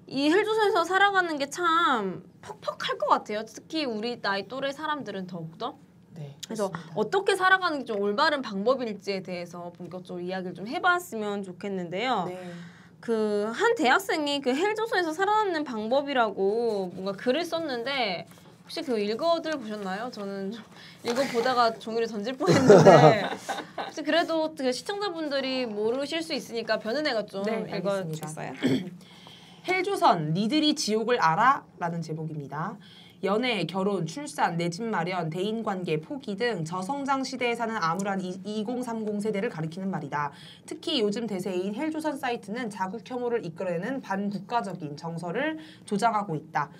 이 헬조선에서 살아가는 게 참 퍽퍽할 것 같아요. 특히 우리 나이 또래 사람들은 더욱더. 네, 그래서 그렇습니다. 어떻게 살아가는 게 좀 올바른 방법일지에 대해서 본격적으로 이야기를 좀 해봤으면 좋겠는데요. 네. 그 한 대학생이 그 헬조선에서 살아남는 방법이라고 뭔가 글을 썼는데 혹시 그 읽어들 보셨나요? 저는 읽어보다가 종이를 던질 뻔했는데 혹시 그래도 그 시청자분들이 모르실 수 있으니까 변은혜가 좀 읽어주겠어요? 헬조선 니들이 지옥을 알아? 라는 제목입니다. 연애, 결혼, 출산, 내 집 마련, 대인관계, 포기 등 저성장 시대에 사는 암울한 2030 세대를 가리키는 말이다. 특히 요즘 대세인 헬조선 사이트는 자국 혐오를 이끌어내는 반국가적인 정서를 조장하고 있다.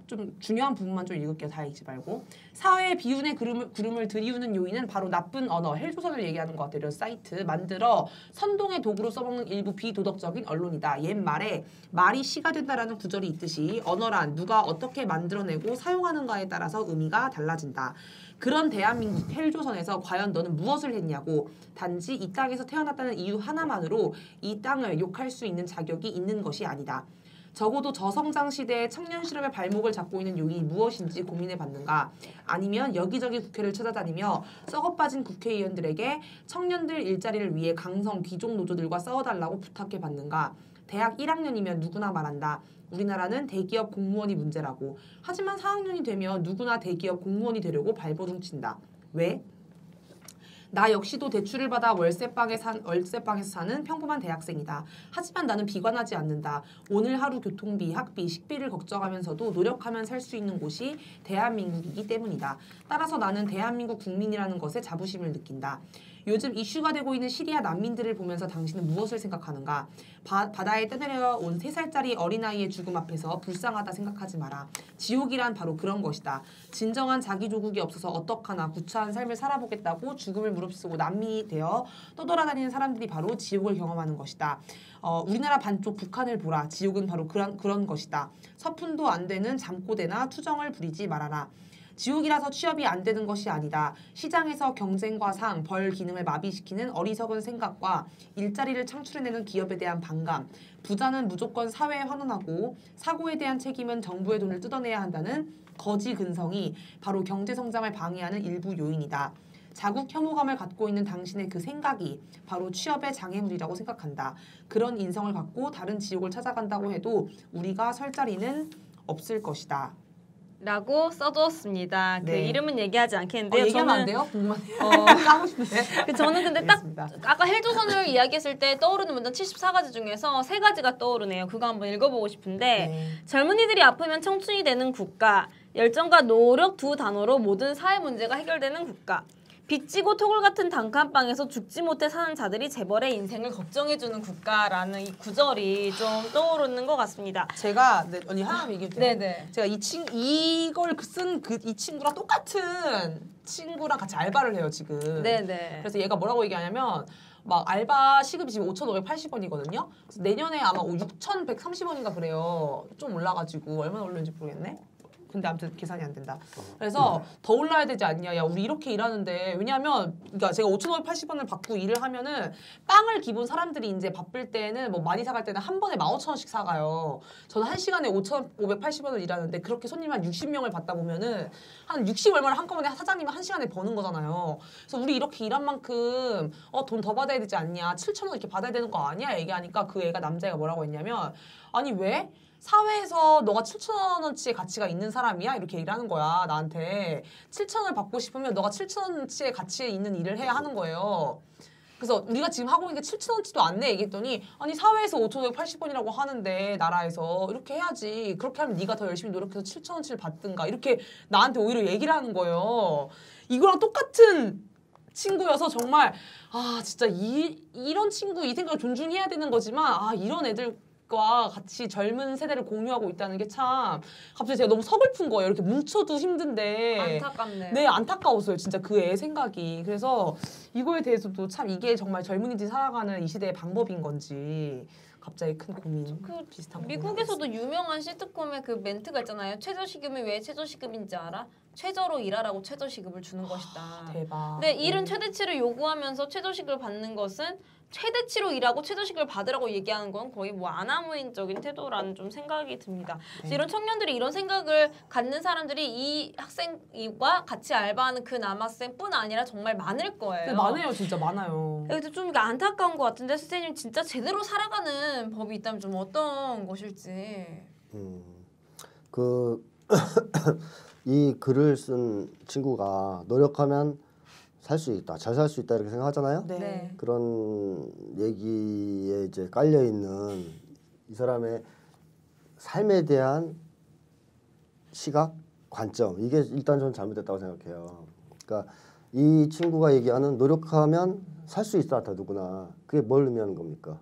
좀 중요한 부분만 좀 읽을게요. 다 읽지 말고. 사회의 비운의 구름을 들이우는 요인은 바로 나쁜 언어, 헬조선을 얘기하는 것 같아요. 사이트 만들어 선동의 도구로 써먹는 일부 비도덕적인 언론이다. 옛말에 말이 시가 된다라는 구절이 있듯이 언어란 누가 어떻게 만들어내고 사용하는가에 따라서 의미가 달라진다. 그런 대한민국 헬조선에서 과연 너는 무엇을 했냐고 단지 이 땅에서 태어났다는 이유 하나만으로 이 땅을 욕할 수 있는 자격이 있는 것이 아니다. 적어도 저성장 시대의 청년 실업의 발목을 잡고 있는 요인이 무엇인지 고민해봤는가? 아니면 여기저기 국회를 찾아다니며 썩어빠진 국회의원들에게 청년들 일자리를 위해 강성 귀족 노조들과 싸워달라고 부탁해봤는가? 대학 1학년이면 누구나 말한다. 우리나라는 대기업 공무원이 문제라고. 하지만 4학년이 되면 누구나 대기업 공무원이 되려고 발버둥친다. 왜? 나 역시도 대출을 받아 월세방에서 사는 평범한 대학생이다. 하지만 나는 비관하지 않는다. 오늘 하루 교통비, 학비, 식비를 걱정하면서도 노력하면 살 수 있는 곳이 대한민국이기 때문이다. 따라서 나는 대한민국 국민이라는 것에 자부심을 느낀다. 요즘 이슈가 되고 있는 시리아 난민들을 보면서 당신은 무엇을 생각하는가? 바다에 떠내려온 3살짜리 어린아이의 죽음 앞에서 불쌍하다 생각하지 마라. 지옥이란 바로 그런 것이다. 진정한 자기 조국이 없어서 어떡하나 구차한 삶을 살아보겠다고 죽음을 무릅쓰고 난민이 되어 떠돌아다니는 사람들이 바로 지옥을 경험하는 것이다. 우리나라 반쪽 북한을 보라. 지옥은 바로 그런 것이다. 서푼도 안 되는 잠꼬대나 투정을 부리지 말아라. 지옥이라서 취업이 안 되는 것이 아니다. 시장에서 경쟁과 상, 벌 기능을 마비시키는 어리석은 생각과 일자리를 창출해내는 기업에 대한 반감, 부자는 무조건 사회에 환원하고 사고에 대한 책임은 정부의 돈을 뜯어내야 한다는 거지 근성이 바로 경제성장을 방해하는 일부 요인이다. 자국 혐오감을 갖고 있는 당신의 그 생각이 바로 취업의 장애물이라고 생각한다. 그런 인성을 갖고 다른 지옥을 찾아간다고 해도 우리가 설 자리는 없을 것이다. 라고 써두었습니다. 네. 그 이름은 얘기하지 않겠는데요. 얘기하면 저는 안 돼요? 궁금하네요. 까고 싶네. 저는 근데 딱 알겠습니다. 아까 헬조선을 이야기했을 때 떠오르는 문장 74가지 중에서 3가지가 떠오르네요. 그거 한번 읽어보고 싶은데 네. 젊은이들이 아프면 청춘이 되는 국가, 열정과 노력 두 단어로 모든 사회 문제가 해결되는 국가, 빚지고 토굴 같은 단칸방에서 죽지 못해 사는 자들이 재벌의 인생을 걱정해주는 국가라는 이 구절이 좀 떠오르는 것 같습니다. 제가 언니 하나 얘기해도 돼요? 네네. 제가 이걸 쓴 이 친구랑 똑같은 친구랑 같이 알바를 해요 지금. 네네. 그래서 얘가 뭐라고 얘기하냐면 막 알바 시급이 지금 5,580원이거든요. 그래서 내년에 아마 6,130원인가 그래요. 좀 올라가지고 얼마나 올랐는지 모르겠네. 근데 아무튼 계산이 안 된다. 그래서 더 올라야 되지 않냐. 야 우리 이렇게 일하는데 왜냐하면 그러니까 제가 5,580원을 받고 일을 하면은 빵을 기본 사람들이 이제 바쁠 때는 뭐 많이 사갈 때는 한 번에 15,000원씩 사가요. 저는 한 시간에 5,580원을 일하는데 그렇게 손님 한 60명을 받다 보면은 한 60 얼마를 한꺼번에 사장님은 한 시간에 버는 거잖아요. 그래서 우리 이렇게 일한 만큼 돈 더 받아야 되지 않냐. 7,000원 이렇게 받아야 되는 거 아니야? 얘기하니까 그 애가 남자애가 뭐라고 했냐면 아니 왜? 사회에서 너가 7,000원어치의 가치가 있는 사람이야? 이렇게 일하는 거야 나한테. 7,000원을 받고 싶으면 너가 7,000원어치의 가치에 있는 일을 해야 하는 거예요. 그래서 우리가 지금 하고 있는 게 7,000원어치도 안 내 얘기했더니 아니 사회에서 5,580원이라고 하는데 나라에서 이렇게 해야지. 그렇게 하면 네가 더 열심히 노력해서 7,000원어치를 받든가 이렇게 나한테 오히려 얘기를 하는 거예요. 이거랑 똑같은 친구여서 정말 아 진짜 이런 친구 이 생각을 존중해야 되는 거지만 아 이런 애들과 같이 젊은 세대를 공유하고 있다는 게 참 갑자기 제가 너무 서글픈 거예요. 이렇게 뭉쳐도 힘든데 안타깝네요. 네 안타까웠어요. 진짜 그 애 생각이. 그래서 이거에 대해서도 참 이게 정말 젊은이들이 살아가는 이 시대의 방법인 건지 갑자기 큰 고민 비슷한 거 미국에서도 유명한 시트콤의 그 멘트가 있잖아요. 최저시급이 왜 최저시급인지 알아? 최저로 일하라고 최저시급을 주는 것이다. 대박. 근데 일은 최대치를 요구하면서 최저시급을 받는 것은 최대치로 일하고 최저시급을 받으라고 얘기하는 건 거의 뭐 아나무인적인 태도라는 좀 생각이 듭니다. 그래서 이런 청년들이 이런 생각을 갖는 사람들이 이 학생과 같이 알바하는 그 남학생뿐 아니라 정말 많을 거예요. 많아요. 진짜 많아요. 그래서 좀 안타까운 것 같은데 선생님 진짜 제대로 살아가는 법이 있다면 좀 어떤 것일지. 이 글을 쓴 친구가 노력하면 살 수 있다, 잘 살 수 있다 이렇게 생각하잖아요. 네. 그런 얘기에 이제 깔려 있는 이 사람의 삶에 대한 시각, 관점 이게 일단 좀 잘못됐다고 생각해요. 그러니까 이 친구가 얘기하는 노력하면 살 수 있다, 다 누구나. 그게 뭘 의미하는 겁니까?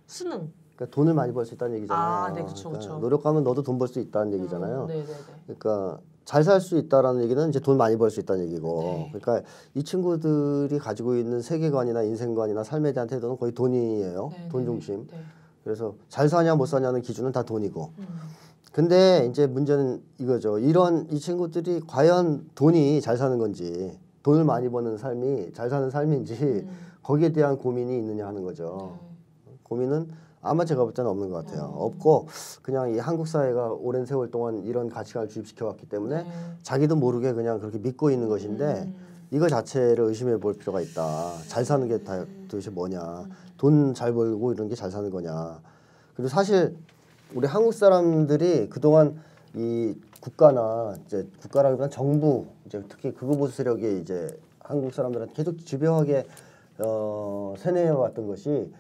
수능. 그러니까 돈을 많이 벌 수 있다는 얘기잖아요. 아, 네, 그렇죠, 그러니까 그렇죠. 노력하면 너도 돈 벌 수 있다는 얘기잖아요. 네네네. 그러니까 잘 살 수 있다라는 얘기는 이제 돈 많이 벌 수 있다는 얘기고, 네. 그러니까 이 친구들이 가지고 있는 세계관이나 인생관이나 삶에 대한 태도는 거의 돈이에요. 네, 돈 네, 중심. 네. 그래서 잘 사냐 못 사냐는 기준은 다 돈이고. 근데 이제 문제는 이거죠. 이 친구들이 과연 돈이 잘 사는 건지, 돈을 많이 버는 삶이 잘 사는 삶인지 거기에 대한 고민이 있느냐 하는 거죠. 고민은 아마 제가 볼 때는 없는 것 같아요. 없고 그냥 이 한국 사회가 오랜 세월 동안 이런 가치관을 주입시켜 왔기 때문에 자기도 모르게 그냥 그렇게 믿고 있는 것인데 이거 자체를 의심해 볼 필요가 있다. 잘 사는 게 다 도대체 뭐냐. 돈 잘 벌고 이런 게 잘 사는 거냐. 그리고 사실 우리 한국 사람들이 그동안 이 국가나 이제 국가라기보다는 정부 이제 특히 극우 보수 세력이 이제 한국 사람들한테 계속 집요하게 세뇌해 왔던 것이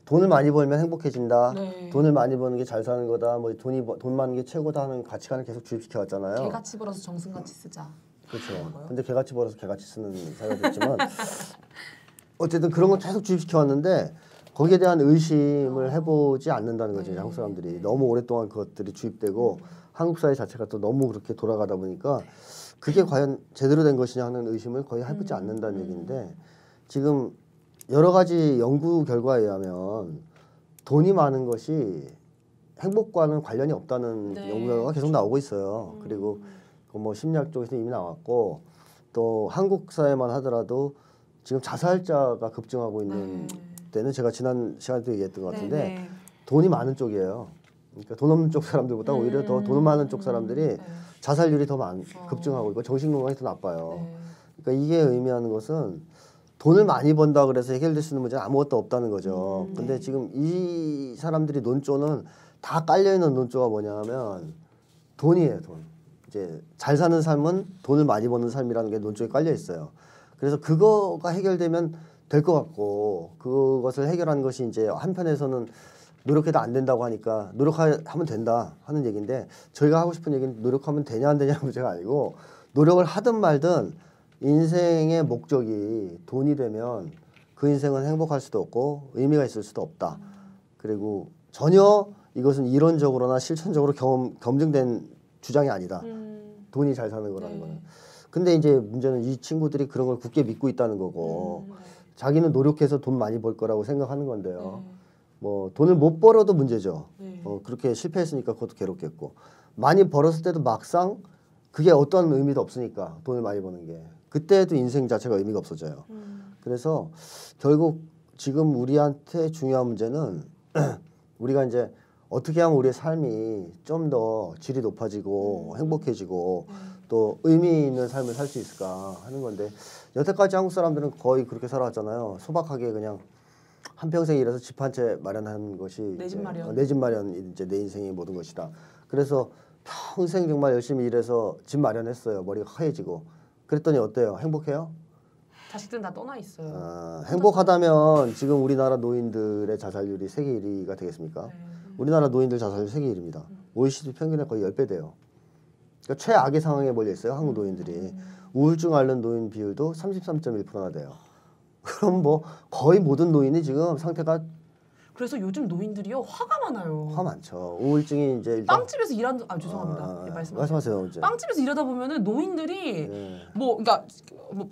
돈을 많이 벌면 행복해진다. 네. 돈을 많이 버는 게 잘 사는 거다. 뭐 돈 많은 게 최고다 하는 가치관을 계속 주입시켜 왔잖아요. 개같이 벌어서 정승같이 쓰자. 그렇죠. 근데 개같이 벌어서 개같이 쓰는 사회가 됐지만 어쨌든 그런 걸 계속 주입시켜 왔는데 거기에 대한 의심을 해보지 않는다는 거죠. 한국 사람들이 너무 오랫동안 그것들이 주입되고 한국 사회 자체가 또 너무 그렇게 돌아가다 보니까 그게 과연 제대로 된 것이냐 하는 의심을 거의 해보지 않는다는 얘기인데 지금 여러 가지 연구 결과에 의하면 돈이 많은 것이 행복과는 관련이 없다는 연구 결과가 계속 나오고 있어요. 그리고 뭐 심리학 쪽에서 이미 나왔고 또 한국 사회만 하더라도 지금 자살자가 급증하고 있는 때는 제가 지난 시간에도 얘기했던 것 같은데 돈이 많은 쪽이에요. 그러니까 돈 없는 쪽 사람들보다 오히려 더 돈 많은 쪽 사람들이 자살률이 더 급증하고 있고 정신건강이 더 나빠요. 그러니까 이게 의미하는 것은 돈을 많이 번다 그래서 해결될 수 있는 문제는 아무것도 없다는 거죠. 근데 지금 이 사람들이 논조는 다 깔려있는 논조가 뭐냐면 돈이에요, 돈. 이제 잘 사는 삶은 돈을 많이 버는 삶이라는 게 논조에 깔려 있어요. 그래서 그거가 해결되면 될 것 같고 그것을 해결하는 것이 이제 한편에서는 노력해도 안 된다고 하니까 노력하면 된다 하는 얘기인데 저희가 하고 싶은 얘기는 노력하면 되냐 안 되냐 문제가 아니고 노력을 하든 말든 인생의 목적이 돈이 되면 그 인생은 행복할 수도 없고 의미가 있을 수도 없다. 그리고 전혀 이것은 이론적으로나 실천적으로 검증된 주장이 아니다. 돈이 잘 사는 거라는 거는. 근데 이제 문제는 이 친구들이 그런 걸 굳게 믿고 있다는 거고 자기는 노력해서 돈 많이 벌 거라고 생각하는 건데요. 뭐 돈을 못 벌어도 문제죠. 그렇게 실패했으니까 그것도 괴롭겠고 많이 벌었을 때도 막상 그게 어떤 의미도 없으니까 돈을 많이 버는 게 그때도 인생 자체가 의미가 없어져요. 그래서 결국 지금 우리한테 중요한 문제는 우리가 이제 어떻게 하면 우리의 삶이 좀 더 질이 높아지고 행복해지고 또 의미 있는 삶을 살 수 있을까 하는 건데 여태까지 한국 사람들은 거의 그렇게 살아왔잖아요. 소박하게 그냥 한평생 일해서 집 한 채 마련하는 것이 내 집 마련. 내 집 마련 이제 내 인생의 모든 것이다. 그래서 평생 정말 열심히 일해서 집 마련했어요. 머리가 하얘지고 그랬더니 어때요? 행복해요? 자식들은 다 떠나 있어요. 행복하다면 지금 우리나라 노인들의 자살률이 세계 1위가 되겠습니까? 우리나라 노인들 자살률 세계 1위입니다. OECD 평균의 거의 10배 돼요. 그러니까 최악의 상황에 몰려 있어요. 한국 노인들이. 우울증 앓는 노인 비율도 33.1%나 돼요. 그럼 뭐 거의 모든 노인이 지금 상태가 그래서 요즘 노인들이요 화가 많아요. 화 많죠. 우울증이 이제 일단 빵집에서 일하는 죄송합니다. 네, 말씀하세요. 이제. 빵집에서 일하다 보면은 노인들이 뭐 그러니까 뭐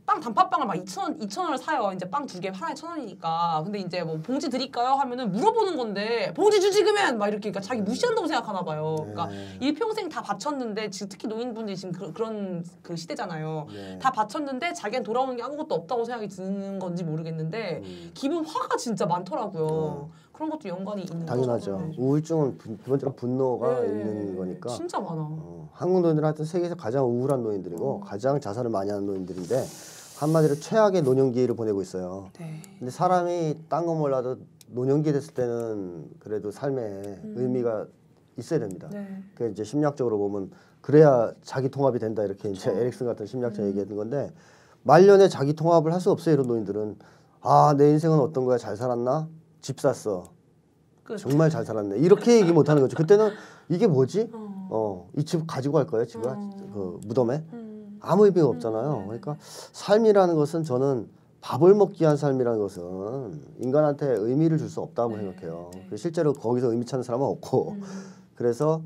빵 단팥빵을 막 2,000원을 사요. 이제 빵 2개 하나에 1,000원이니까. 근데 이제 뭐 봉지 드릴까요? 하면은 물어보는 건데 봉지 주지 그러면 막 이렇게 그러니까 자기 무시한다고 생각하나 봐요. 그러니까 일평생 다 바쳤는데 지금 특히 노인분들이 지금 그런 그 시대잖아요. 다 바쳤는데 자기는 돌아오는 게 아무것도 없다고 생각이 드는 건지 모르겠는데 기분 화가 진짜 많더라고요. 그런 것도 연관이 있는 당연하죠. 거죠. 우울증은 기본적으로 분노가 있는 거니까. 진짜 많아. 한국 노인들은 하여튼 세계에서 가장 우울한 노인들이고 가장 자살을 많이 하는 노인들인데 한마디로 최악의 노년기를 보내고 있어요. 근데 사람이 딴 거 몰라도 노년기 됐을 때는 그래도 삶에 의미가 있어야 됩니다. 그 이제 심리학적으로 보면 그래야 자기 통합이 된다 이렇게 이제 에릭슨 같은 심리학자 얘기하는 건데 말년에 자기 통합을 할 수 없어요. 이런 노인들은 아 내 인생은 어떤 거야 잘 살았나 집 샀어 정말 잘 살았네 이렇게 얘기 못하는 거죠. 그때는 이게 뭐지? 이 집 가지고 갈 거예요 집을 그 무덤에 아무 의미가 없잖아요. 그러니까 삶이라는 것은 저는 밥을 먹기 위한 삶이라는 것은 인간한테 의미를 줄 수 없다고 생각해요. 실제로 거기서 의미 찾는 사람은 없고 그래서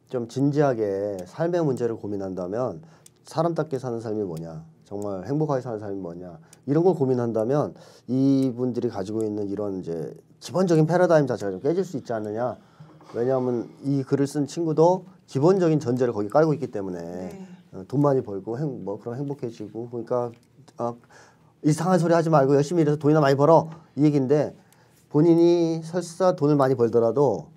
좀 진지하게 삶의 문제를 고민한다면 사람답게 사는 삶이 뭐냐 정말 행복하게 사는 삶이 뭐냐 이런 걸 고민한다면 이분들이 가지고 있는 이런 이제 기본적인 패러다임 자체가 좀 깨질 수 있지 않느냐. 왜냐하면 이 글을 쓴 친구도 기본적인 전제를 거기 깔고 있기 때문에 돈 많이 벌고 뭐 그런 행복해지고 그러니까 이상한 소리 하지 말고 열심히 일해서 돈이나 많이 벌어 이 얘기인데 본인이 설사 돈을 많이 벌더라도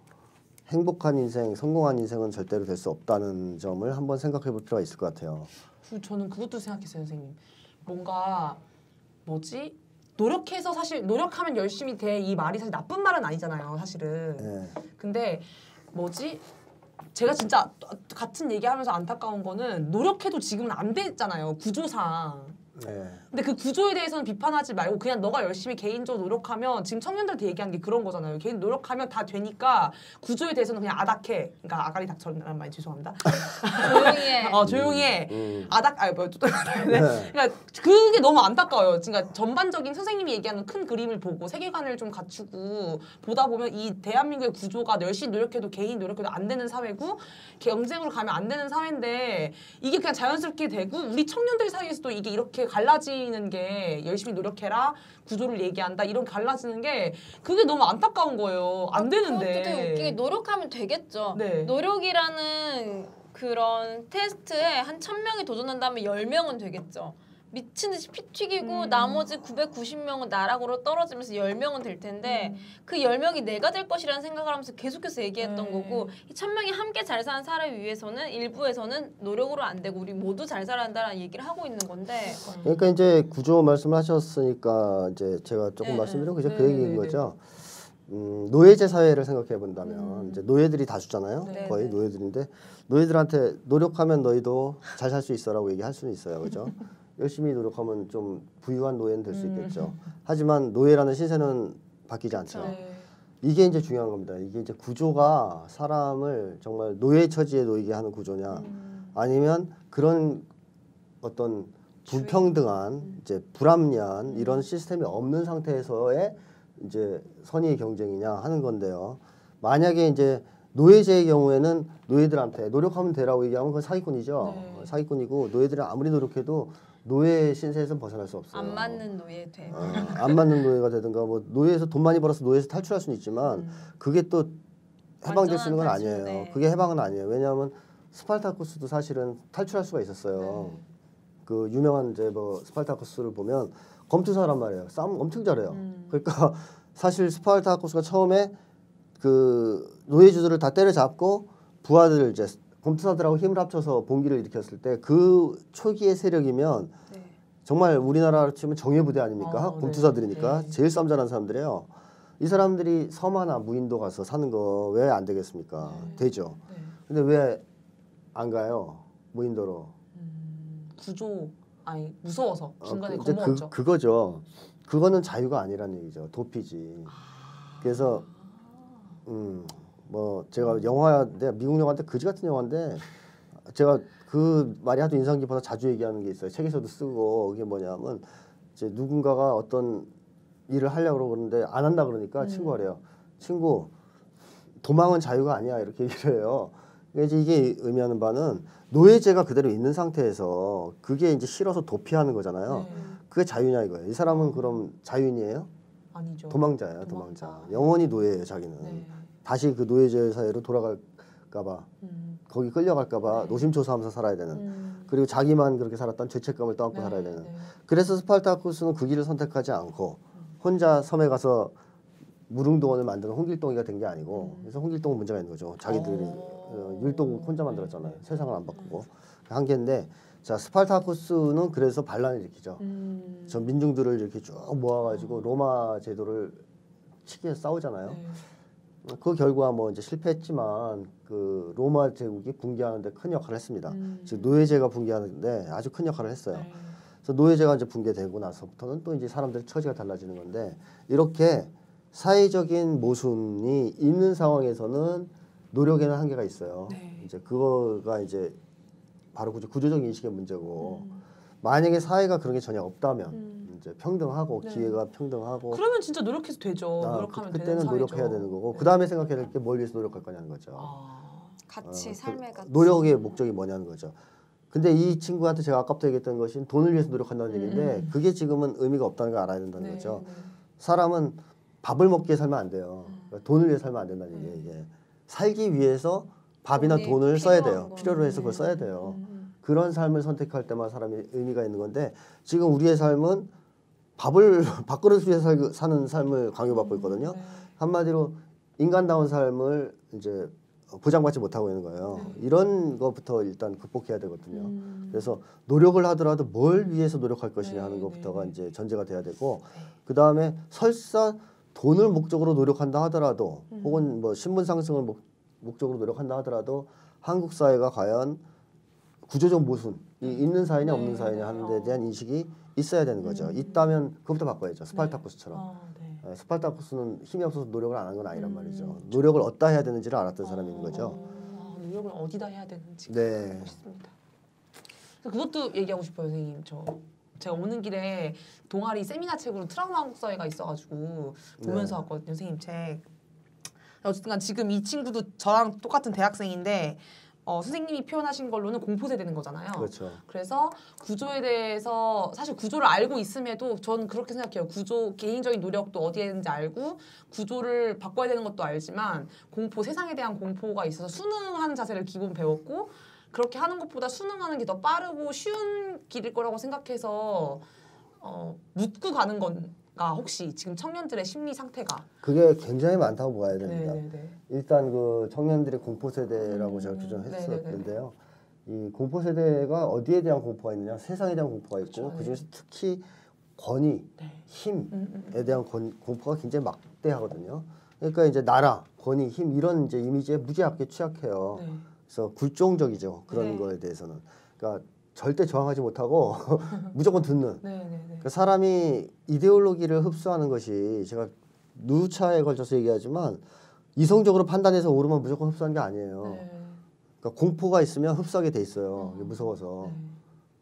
행복한 인생, 성공한 인생은 절대로 될 수 없다는 점을 한번 생각해 볼 필요가 있을 것 같아요. 저는 그것도 생각했어요, 선생님. 뭔가 뭐지? 노력해서 사실 노력하면 열심히 돼 이 말이 사실 나쁜 말은 아니잖아요, 사실은. 근데 뭐지? 제가 진짜 같은 얘기하면서 안타까운 거는 노력해도 지금은 안 됐잖아요, 구조상. 근데 그 구조에 대해서는 비판하지 말고 그냥 너가 열심히 개인적으로 노력하면 지금 청년들한테 얘기한 게 그런 거잖아요. 개인 노력하면 다 되니까 구조에 대해서는 그냥 아닥해. 그러니까 아가리 닥쳐라는 말 죄송합니다. 조용히 해. 조용히 해. 그러니까 그게 너무 안타까워요. 그러니까 전반적인 선생님이 얘기하는 큰 그림을 보고 세계관을 좀 갖추고 보다 보면 이 대한민국의 구조가 열심히 노력해도 개인 노력해도 안 되는 사회고 경쟁으로 가면 안 되는 사회인데 이게 그냥 자연스럽게 되고 우리 청년들 사이에서도 이게 이렇게 갈라지는 게 열심히 노력해라 구조를 얘기한다 이런 갈라지는 게 그게 너무 안타까운 거예요. 안 되는데. 그것도 되게 웃기게 노력하면 되겠죠. 노력이라는 그런 테스트에 한 1,000명이 도전한다면 10명은 되겠죠. 미친 듯이 피 튀기고 나머지 990명은 나락으로 떨어지면서 10명은 될 텐데 그 10명이 내가 될 것이라는 생각을 하면서 계속해서 얘기했던 거고 이 1,000명이 함께 잘 사는 사회 위해서는 일부에서는 노력으로 안 되고 우리 모두 잘 살아야 한다는 얘기를 하고 있는 건데 그러니까 이제 구조 말씀하셨으니까 이제 제가 조금 말씀드리고 이제 그 얘기인 거죠. 노예제 사회를 생각해 본다면 이제 노예들이 다수잖아요. 거의 노예들인데 노예들한테 노력하면 너희도 잘 살 수 있어라고 얘기할 수는 있어요. 그죠? 열심히 노력하면 좀 부유한 노예는 될 수 있겠죠. 하지만 노예라는 신세는 바뀌지 않죠. 이게 이제 중요한 겁니다. 이게 이제 구조가 사람을 정말 노예 처지에 놓이게 하는 구조냐 아니면 그런 어떤 불평등한 이제 불합리한 이런 시스템이 없는 상태에서의 이제 선의의 경쟁이냐 하는 건데요. 만약에 이제 노예제의 경우에는 노예들한테 노력하면 되라고 얘기하면 그건 사기꾼이죠. 사기꾼이고 노예들은 아무리 노력해도 노예 신세에서 벗어날 수 없어요. 안 맞는 노예 돼. 안 맞는 노예가 되든가 뭐 노예에서 돈 많이 벌어서 노예에서 탈출할 수는 있지만 그게 또 해방될 수 있는 건 완전한 아니에요. 탈출, 네. 그게 해방은 아니에요. 왜냐하면 스파르타쿠스도 사실은 탈출할 수가 있었어요. 그 유명한 이제 뭐 스파르타쿠스를 보면 검투사란 말이에요. 싸움 엄청 잘해요. 그러니까 사실 스파르타쿠스가 처음에 그 노예주들을 다 때려잡고 부하들 이제 검투사들하고 힘을 합쳐서 봉기를 일으켰을 때 그 초기의 세력이면 네. 정말 우리나라로 치면 정예부대 아닙니까? 검투사들이니까 네. 제일 싸움 잘하는 사람들이에요. 이 사람들이 섬하나 무인도 가서 사는 거 왜 안 되겠습니까? 되죠. 네. 근데 왜 안 가요? 무인도로. 구조 아니 무서워서 중간에 이제 겁먹었죠. 그거죠. 그거는 자유가 아니라는 얘기죠. 도피지. 그래서 뭐 제가 영화인데 미국 영화인데 그지 같은 영화인데 제가 그 말이 하도 인상 깊어서 자주 얘기하는 게 있어요. 책에서도 쓰고 그게 뭐냐면 이제 누군가가 어떤 일을 하려고 그러는데 안 한다 그러니까 친구가 그래요. 친구 도망은 자유가 아니야 이렇게 얘기를 해요. 그러니까 이제 이게 의미하는 바는 노예제가 그대로 있는 상태에서 그게 이제 싫어서 도피하는 거잖아요. 그게 자유냐 이거예요. 이 사람은 그럼 자유인이에요? 아니죠. 도망자예요. 도망자. 영원히 노예예요. 자기는. 네. 다시 그 노예제 사회로 돌아갈까봐 거기 끌려갈까봐 노심초사하면서 살아야 되는. 그리고 자기만 그렇게 살았던 죄책감을 떠안고 살아야 되는. 그래서 스파르타쿠스는 그 길을 선택하지 않고 혼자 섬에 가서 무릉도원을 만드는 홍길동이가 된 게 아니고 그래서 홍길동은 문제가 있는 거죠. 자기들이 율동 혼자 만들었잖아요. 세상을 안 바꾸고 한 개인데 자 스파르타쿠스는 그래서 반란을 일으키죠. 저 민중들을 이렇게 쭉 모아가지고 로마 제도를 치기 위해서 싸우잖아요. 그 결과 뭐 이제 실패했지만 그 로마 제국이 붕괴하는데 큰 역할을 했습니다. 즉 노예제가 붕괴하는데 아주 큰 역할을 했어요. 그래서 노예제가 이제 붕괴되고 나서부터는 또 이제 사람들의 처지가 달라지는 건데 이렇게 사회적인 모순이 있는 상황에서는 노력에는 한계가 있어요. 이제 그거가 이제 바로 구조적인 인식의 문제고 만약에 사회가 그런 게 전혀 없다면 이제 평등하고 기회가 평등하고 그러면 진짜 노력해서 되죠. 노력하면 되는 그때는 사회죠. 노력해야 되는 거고 그 다음에 생각해야 될 게 뭘 위해서 노력할 거냐는 거죠. 가치 삶의 가치. 노력의 목적이 뭐냐는 거죠. 근데 이 친구한테 제가 아까부터 얘기했던 것은 돈을 위해서 노력한다는 얘기인데 그게 지금은 의미가 없다는 걸 알아야 된다는 거죠. 사람은 밥을 먹기 위해 살면 안 돼요. 그러니까 돈을 위해 살면 안 된다는 얘기예요. 이게. 살기 위해서 밥이나 돈을 써야 돼요. 필요로 해서 그걸 써야 돼요. 그런 삶을 선택할 때만 사람이 의미가 있는 건데 지금 우리의 삶은 밥그릇을 위해서 사는 삶을 강요받고 있거든요. 한마디로 인간다운 삶을 이제 보장받지 못하고 있는 거예요. 이런 것부터 일단 극복해야 되거든요. 그래서 노력을 하더라도 뭘 위해서 노력할 것이냐 하는 것부터가 이제 전제가 돼야 되고 그 다음에 설사 돈을 목적으로 노력한다 하더라도 혹은 뭐 신분 상승을 목적으로 노력한다 하더라도 한국 사회가 과연 구조적 모순이 있는 사회냐 없는 사회냐 하는 데 대한 인식이 있어야 되는 거죠. 있다면 그것부터 바꿔야죠. 스파르타쿠스처럼. 스파르타쿠스는 힘이 없어서 노력을 안 한 건 아니란 말이죠. 노력을 어디다 해야 되는지를 알았던 사람인 거죠. 노력을 어디다 해야 되는지 네. 멋있습니다. 그것도 얘기하고 싶어요, 선생님. 제가 오는 길에 동아리 세미나 책으로 트라우마 한국 사회가 있어가지고 보면서 왔거든요, 선생님 책. 어쨌든 지금 이 친구도 저랑 똑같은 대학생인데 선생님이 표현하신 걸로는 공포세대는 거잖아요. 그렇죠. 그래서 구조에 대해서 사실 구조를 알고 있음에도 저는 그렇게 생각해요. 개인적인 노력도 어디에 있는지 알고 구조를 바꿔야 되는 것도 알지만 세상에 대한 공포가 있어서 순응하는 자세를 기본 배웠고 그렇게 하는 것보다 순응하는 게 더 빠르고 쉬운 길일 거라고 생각해서 묻고 가는 건가 혹시 지금 청년들의 심리 상태가 그게 굉장히 많다고 봐야 됩니다. 네네네. 일단 그 청년들의 공포 세대라고 제가 규정했었는데요. 이 공포 세대가 어디에 대한 공포가 있느냐? 세상에 대한 공포가 있고 그렇죠, 그중에서 특히 권위, 힘에 대한 공포가 굉장히 막대하거든요. 그러니까 이제 나라, 권위, 힘 이런 이제 이미지에 무지하게 취약해요. 그래서 굴종적이죠. 그런 거에 대해서는. 그러니까 절대 저항하지 못하고 무조건 듣는. 그러니까 사람이 이데올로기를 흡수하는 것이 제가 누차에 걸쳐서 얘기하지만 이성적으로 판단해서 옳으면 무조건 흡수하는 게 아니에요. 그러니까 공포가 있으면 흡수하게 돼 있어요. 무서워서.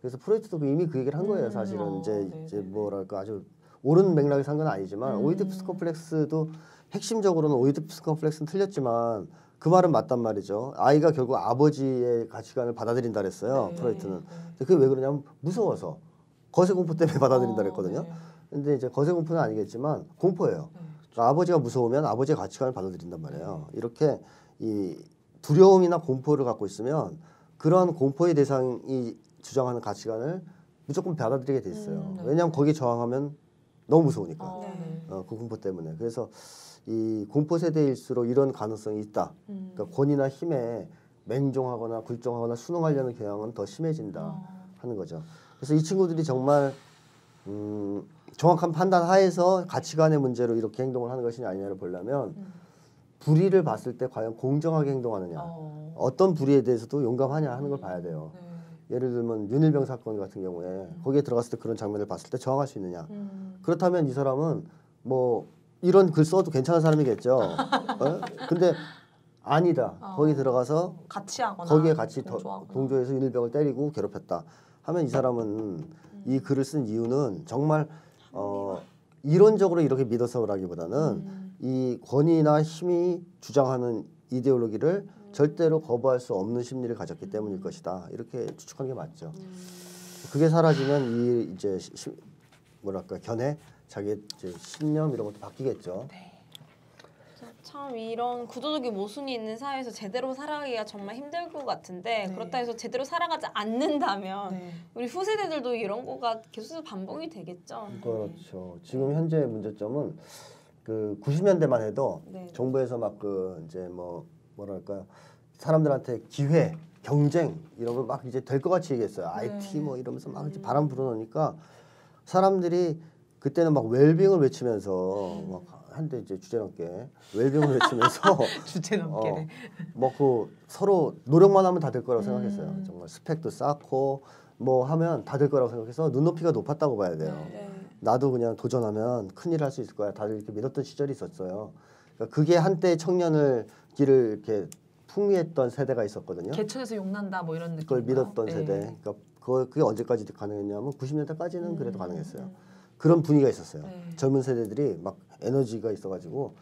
그래서 프로이트도 이미 그 얘기를 한 거예요. 사실은 이제 네네. 뭐랄까 아주 옳은 맥락에 산 건 아니지만 오이디푸스 컴플렉스도 핵심적으로는 오이디푸스 컴플렉스는 틀렸지만 그 말은 맞단 말이죠. 아이가 결국 아버지의 가치관을 받아들인다 그랬어요. 네. 프로이트는. 네. 근데 그게 왜 그러냐면 무서워서 거세 공포 때문에 받아들인다 그랬거든요. 네. 근데 이제 거세 공포는 아니겠지만 공포예요. 그러니까 아버지가 무서우면 아버지의 가치관을 받아들인단 말이에요. 이렇게 이 두려움이나 공포를 갖고 있으면 그런 공포의 대상이 주장하는 가치관을 무조건 받아들이게 돼 있어요. 네. 왜냐하면 거기에 저항하면 너무 무서우니까. 네. 그 공포 때문에. 그래서 이 공포 세대일수록 이런 가능성이 있다. 그러니까 권위나 힘에 맹종하거나 굴종하거나 순응하려는 경향은 더 심해진다 하는 거죠. 그래서 이 친구들이 정말 정확한 판단 하에서 가치관의 문제로 이렇게 행동을 하는 것이냐 아니냐를 보려면 불의를 봤을 때 과연 공정하게 행동하느냐, 어떤 불의에 대해서도 용감하냐 하는 걸 봐야 돼요. 예를 들면 윤일병 사건 같은 경우에 거기에 들어갔을 때 그런 장면을 봤을 때 저항할 수 있느냐. 그렇다면 이 사람은 뭐 이런 글 써도 괜찮은 사람이겠죠. 근데 아니다. 거기 들어가서 같이 하거나 거기에 같이 동조하거나. 동조해서 윤일병을 때리고 괴롭혔다. 하면 이 사람은 이 글을 쓴 이유는 정말 이론적으로 이렇게 믿어서라기보다는 이 권위나 힘이 주장하는 이데올로기를 절대로 거부할 수 없는 심리를 가졌기 때문일 것이다. 이렇게 추측하는 게 맞죠. 그게 사라지면 이 이제 뭐랄까 견해, 자기 이제 신념 이런 것도 바뀌겠죠. 참 이런 구조적인 모순이 있는 사회에서 제대로 살아가기가 정말 힘들 것 같은데 그렇다 해서 제대로 살아가지 않는다면 우리 후세대들도 이런 거가 계속 반복이 되겠죠. 그렇죠. 지금 현재 문제점은 그 90년대만 해도 정부에서 막 그 이제 뭐랄까요 사람들한테 기회, 경쟁 이런 걸 막 이제 될 것 같이 얘기했어요. IT 뭐 이러면서 막 이제 바람 불어넣으니까 사람들이 그때는 막 웰빙을 외치면서 막 한때 이제 주제넘게 웰빙을 외치면서 주제넘게 뭐 그 서로 노력만 하면 다 될 거라고 생각했어요. 정말 스펙도 쌓고 뭐 하면 다 될 거라고 생각해서 눈높이가 높았다고 봐야 돼요. 나도 그냥 도전하면 큰일 할 수 있을 거야. 다들 이렇게 믿었던 시절이 있었어요. 그러니까 그게 한때 청년을 길을 이렇게 풍미했던 세대가 있었거든요. 개천에서 용난다 뭐 이런 느낌. 그걸 믿었던 세대. 그러니까 그게 언제까지 가능했냐면 90년대까지는 그래도 가능했어요. 그런 분위기가 있었어요. 젊은 세대들이 막 에너지가 있어가지고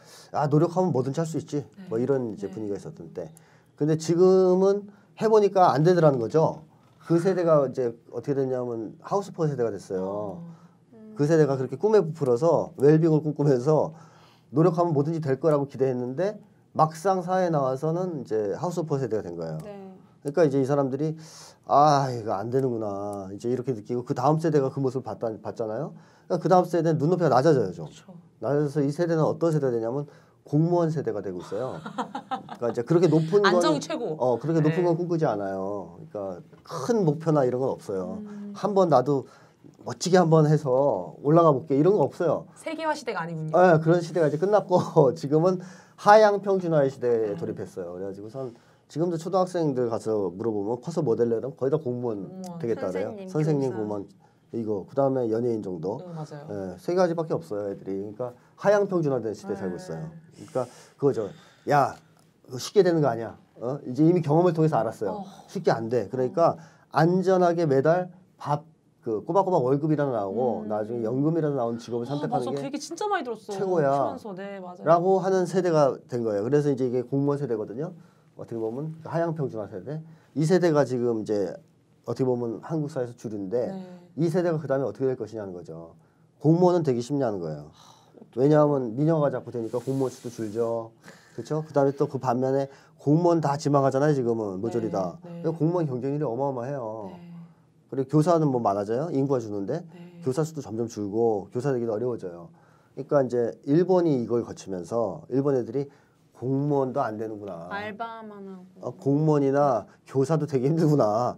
노력하면 뭐든지 할 수 있지. 뭐 이런 이제 분위기가 있었던 때. 근데 지금은 해보니까 안 되더라는 거죠. 그 세대가 이제 어떻게 됐냐면 하우스포 세대가 됐어요. 그 세대가 그렇게 꿈에 부풀어서 웰빙을 꿈꾸면서 노력하면 뭐든지 될 거라고 기대했는데 막상 사회에 나와서는 이제 하우스포 세대가 된 거예요. 그러니까 이제 이 사람들이 이거 안 되는구나 이제 이렇게 느끼고 그 다음 세대가 그 모습을 봤잖아요. 그러니까 그 다음 세대는 눈높이가 낮아져요 좀. 낮아져서 이 세대는 어떤 세대가 되냐면 공무원 세대가 되고 있어요. 그러니까 이제 그렇게 높은 안정이 건, 최고. 그렇게 높은 건 꿈꾸지 않아요. 그러니까 큰 목표나 이런 건 없어요. 한번 나도 멋지게 한번 해서 올라가 볼게 이런 거 없어요. 세계화 시대가 아니군요. 그런 시대가 이제 끝났고 지금은 하향 평준화의 시대에 돌입했어요. 그래가지고선 지금도 초등학생들 가서 물어보면 커서 뭐 될래면 거의 다 공무원 되겠다 그래요. 선생님, 공무원 이거 그다음에 연예인 정도. 맞아요. 세 가지밖에 없어요, 애들이. 그러니까 하향 평준화된 시대에 살고 있어요. 그러니까 그거죠. 야, 그거 쉽게 되는 거 아니야. 이제 이미 경험을 통해서 알았어요. 쉽게 안 돼. 그러니까 안전하게 매달 그 꼬박꼬박 월급이라도 나오고 나중에 연금이라도 나오는 직업을 선택하는 맞아. 게 그 얘기 진짜 많이 들었어. 최고야. 쉬면서. 맞아요. 라고 하는 세대가 된 거예요. 그래서 이제 이게 공무원 세대거든요. 어떻게 보면 하향 평준화 세대. 이 세대가 지금 이제 어떻게 보면 한국 사회에서 주류인데 이 세대가 그다음에 어떻게 될 것이냐는 거죠. 공무원은 되기 쉽냐는 거예요. 왜냐하면 민영화가 자꾸 되니까 공무원 수도 줄죠. 그렇죠? 그다음에 또 그 반면에 공무원 다 지망하잖아요. 지금은 모조리 다. 공무원 경쟁률이 어마어마해요. 그리고 교사는 뭐 많아져요. 인구가 주는데 교사 수도 점점 줄고 교사 되기도 어려워져요. 그러니까 이제 일본이 이걸 거치면서 일본 애들이 공무원도 안 되는구나. 알바만 하고. 공무원이나 교사도 되게 힘들구나.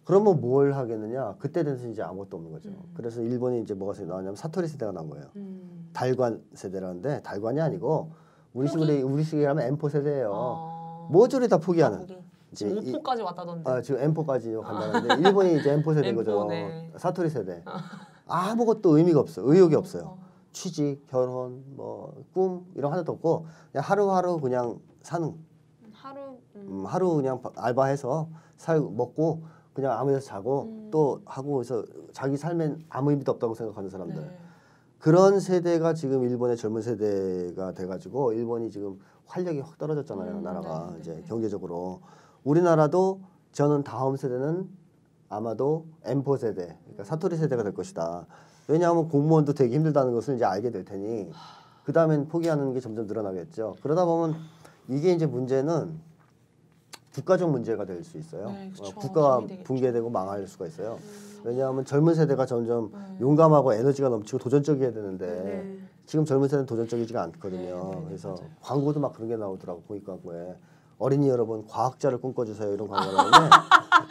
그러면 뭘 하겠느냐? 그때 돼서 이제 아무것도 없는 거죠. 그래서 일본이 이제 뭐가 나왔냐면 사토리 세대가 나온 거예요. 달관 세대라는데 달관이 아니고 우리식으로 하면 M4 세대예요. 모조리 다 포기하는. 지금 5포까지 왔다던데. 지금 M4까지 간다는데 일본이 이제 M4 세대인 거죠. 사토리 세대. 아무것도 의미가 없어요. 의욕이 없어요. 취직, 결혼, 뭐 꿈 이런 거 하나도 없고 그냥 하루하루 그냥 사는. 하루 그냥 알바해서 먹고 그냥 아무 데서 자고 또 하고 해서 자기 삶엔 아무 의미도 없다고 생각하는 사람들. 네. 그런 세대가 지금 일본의 젊은 세대가 돼가지고 일본이 지금 활력이 확 떨어졌잖아요. 나라가 네, 이제 네. 경제적으로. 우리나라도 저는 다음 세대는 아마도 M4 세대, 그러니까 사토리 세대가 될 것이다. 왜냐하면 공무원도 되게 힘들다는 것을 이제 알게 될 테니 그 다음엔 포기하는 게 점점 늘어나겠죠. 그러다 보면 이게 이제 문제는 국가적 문제가 될 수 있어요. 네, 그쵸. 국가가 당연히 되겠죠. 붕괴되고 망할 수가 있어요. 왜냐하면 젊은 세대가 점점 용감하고 에너지가 넘치고 도전적이어야 되는데 네. 지금 젊은 세대는 도전적이지가 않거든요. 네, 네, 그래서 맞아요. 광고도 막 그런 게 나오더라고 공익 광고에 어린이 여러분 과학자를 꿈꿔주세요 이런 광고가 나오는데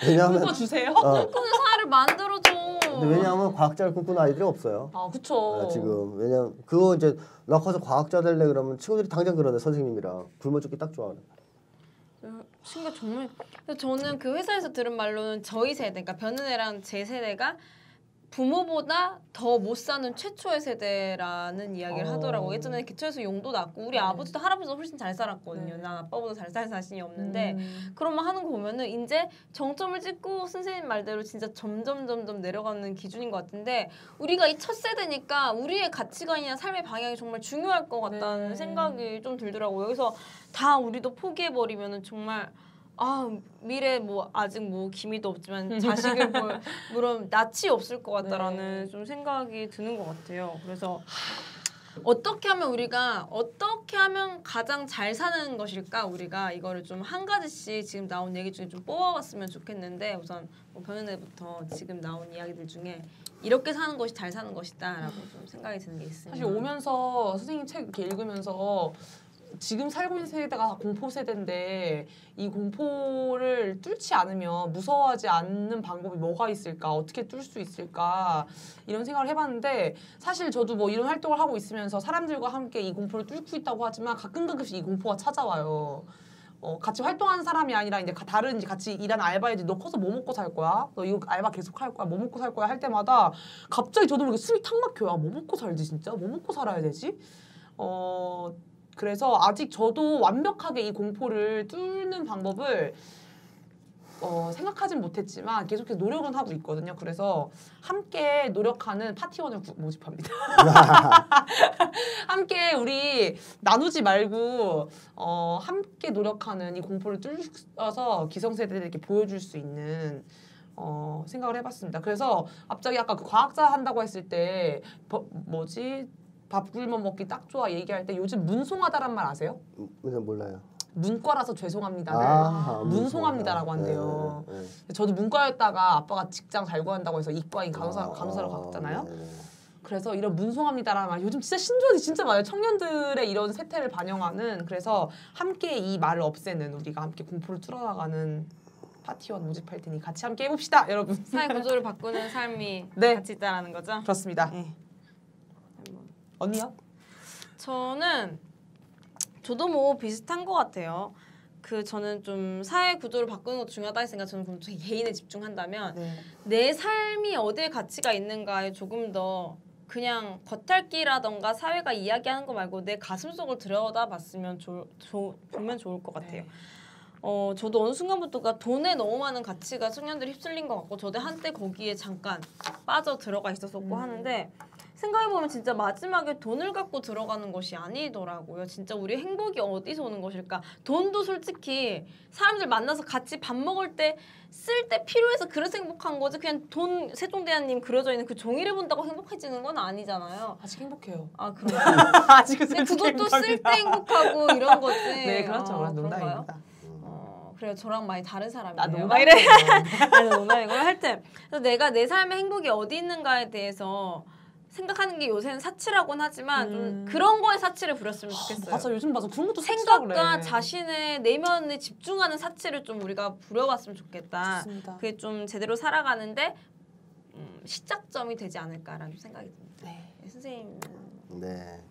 왜냐하면 꿈꿔주세요? 어, 꿈꾸는 사회를 만들어줘. 근데 왜냐하면 과학자를 꿈꾸는 아이들이 없어요. 아 그쵸. 지금 왜냐면 그거 이제 나 커서 과학자 될래 그러면 친구들이 당장 그러네 선생님이랑 굶어 죽기 딱 좋아하네. 신기해 정말. 근데 저는 그 회사에서 들은 말로는 저희 세대, 그러니까 변은혜랑 제 세대가 부모보다 더 못 사는 최초의 세대라는 이야기를 하더라고. 예전에 기초에서 용도 났고 우리 아버지도 할아버지도 훨씬 잘 살았거든요. 난 아빠보다 잘 살 자신이 없는데 그런 말 하는 거 보면은 이제 정점을 찍고 선생님 말대로 진짜 점점 내려가는 기준인 것 같은데 우리가 이 첫 세대니까 우리의 가치관이나 삶의 방향이 정말 중요할 것 같다는 생각이 좀 들더라고요. 여기서 다 우리도 포기해버리면은 정말 미래 뭐 아직 뭐 기미도 없지만 자식을 볼 물론 낯이 없을 것 같다라는 좀 생각이 드는 것 같아요. 그래서 어떻게 하면 가장 잘 사는 것일까? 우리가 이거를 좀 한 가지씩 지금 나온 얘기 중에 좀 뽑아봤으면 좋겠는데 우선 뭐 변은혜부터 지금 나온 이야기들 중에 이렇게 사는 것이 잘 사는 것이다라고 좀 생각이 드는 게 있으면 사실 오면서 선생님 책 이렇게 읽으면서 지금 살고 있는 세대가 다 공포 세대인데 이 공포를 뚫지 않으면 무서워하지 않는 방법이 뭐가 있을까? 어떻게 뚫을 수 있을까? 이런 생각을 해봤는데 사실 저도 뭐 이런 활동을 하고 있으면서 사람들과 함께 이 공포를 뚫고 있다고 하지만 가끔씩 이 공포가 찾아와요. 같이 활동하는 사람이 아니라 이제 다른 이제 같이 일하는 알바애들이 너 커서 뭐 먹고 살 거야? 너 이거 알바 계속 할 거야? 뭐 먹고 살 거야? 할 때마다 갑자기 저도 모르게 숨이 탁 막혀요. 뭐 먹고 살지 진짜? 뭐 먹고 살아야 되지? 그래서 아직 저도 완벽하게 이 공포를 뚫는 방법을 생각하진 못했지만 계속해서 노력은 하고 있거든요. 그래서 함께 노력하는 파티원을 모집합니다. 함께 우리 나누지 말고 함께 노력하는 이 공포를 뚫어서 기성세대들에게 보여줄 수 있는 생각을 해봤습니다. 그래서 갑자기 아까 그 과학자 한다고 했을 때 밥 굶어 먹기 딱 좋아 얘기할 때 요즘 문송하다란 말 아세요? 몰라요. 문과라서 죄송합니다를 문송합니다라고 한대요. 네. 저도 문과였다가 아빠가 직장 잘 구한다고 해서 이과인 간호사로 갔잖아요. 네. 그래서 이런 문송합니다라는 말 요즘 진짜 신조어들이 진짜 많아요. 청년들의 이런 세태를 반영하는. 그래서 함께 이 말을 없애는 우리가 함께 공포를 뚫어나가는 파티원 모집할 테니 같이 함께 해봅시다 여러분. 사회 구조를 바꾸는 삶이 네. 같이 있다라는 거죠? 그렇습니다. 네. 언니요? 저도 뭐 비슷한 것 같아요. 저는 좀 사회 구조를 바꾸는 것도 중요하다 했으니까 저는 그럼 개인에 집중한다면 내 삶이 어디에 가치가 있는가에 조금 더 그냥 겉핥기라던가 사회가 이야기하는 거 말고 내 가슴속을 들여다봤으면 보면 좋을 것 같아요. 저도 어느 순간부터가 돈에 너무 많은 가치가 청년들이 휩쓸린 것 같고 저도 한때 거기에 잠깐 빠져 들어가 있었었고 하는데 생각해보면 진짜 마지막에 돈을 갖고 들어가는 것이 아니더라고요. 진짜 우리 행복이 어디서 오는 것일까? 돈도 솔직히 사람들 만나서 같이 밥 먹을 때 쓸 때 필요해서 그래서 행복한 거지 그냥 돈 세종대왕님 그려져 있는 그 종이를 본다고 행복해지는 건 아니잖아요. 아직 행복해요. 아 그런가요? 아직은 근데 솔직히 그것도 쓸 때 행복합니다. 행복하고 이런 거지. 네 그렇죠. 그런가요? 농담입니다. 그래요. 저랑 많이 다른 사람이에요. 나 막 이래. 농담이에요. 아니 농담이고 하여튼 그래서 내가 내 삶의 행복이 어디 있는가에 대해서 생각하는 게 요새는 사치라고는 하지만 좀 그런 거에 사치를 부렸으면 좋겠어요. 맞아 요즘 맞아 그런 것도 생각과 그래. 자신의 내면에 집중하는 사치를 좀 우리가 부려봤으면 좋겠다. 좋습니다. 그게 좀 제대로 살아가는데 시작점이 되지 않을까라는 생각이 듭니다. 네. 선생님. 네.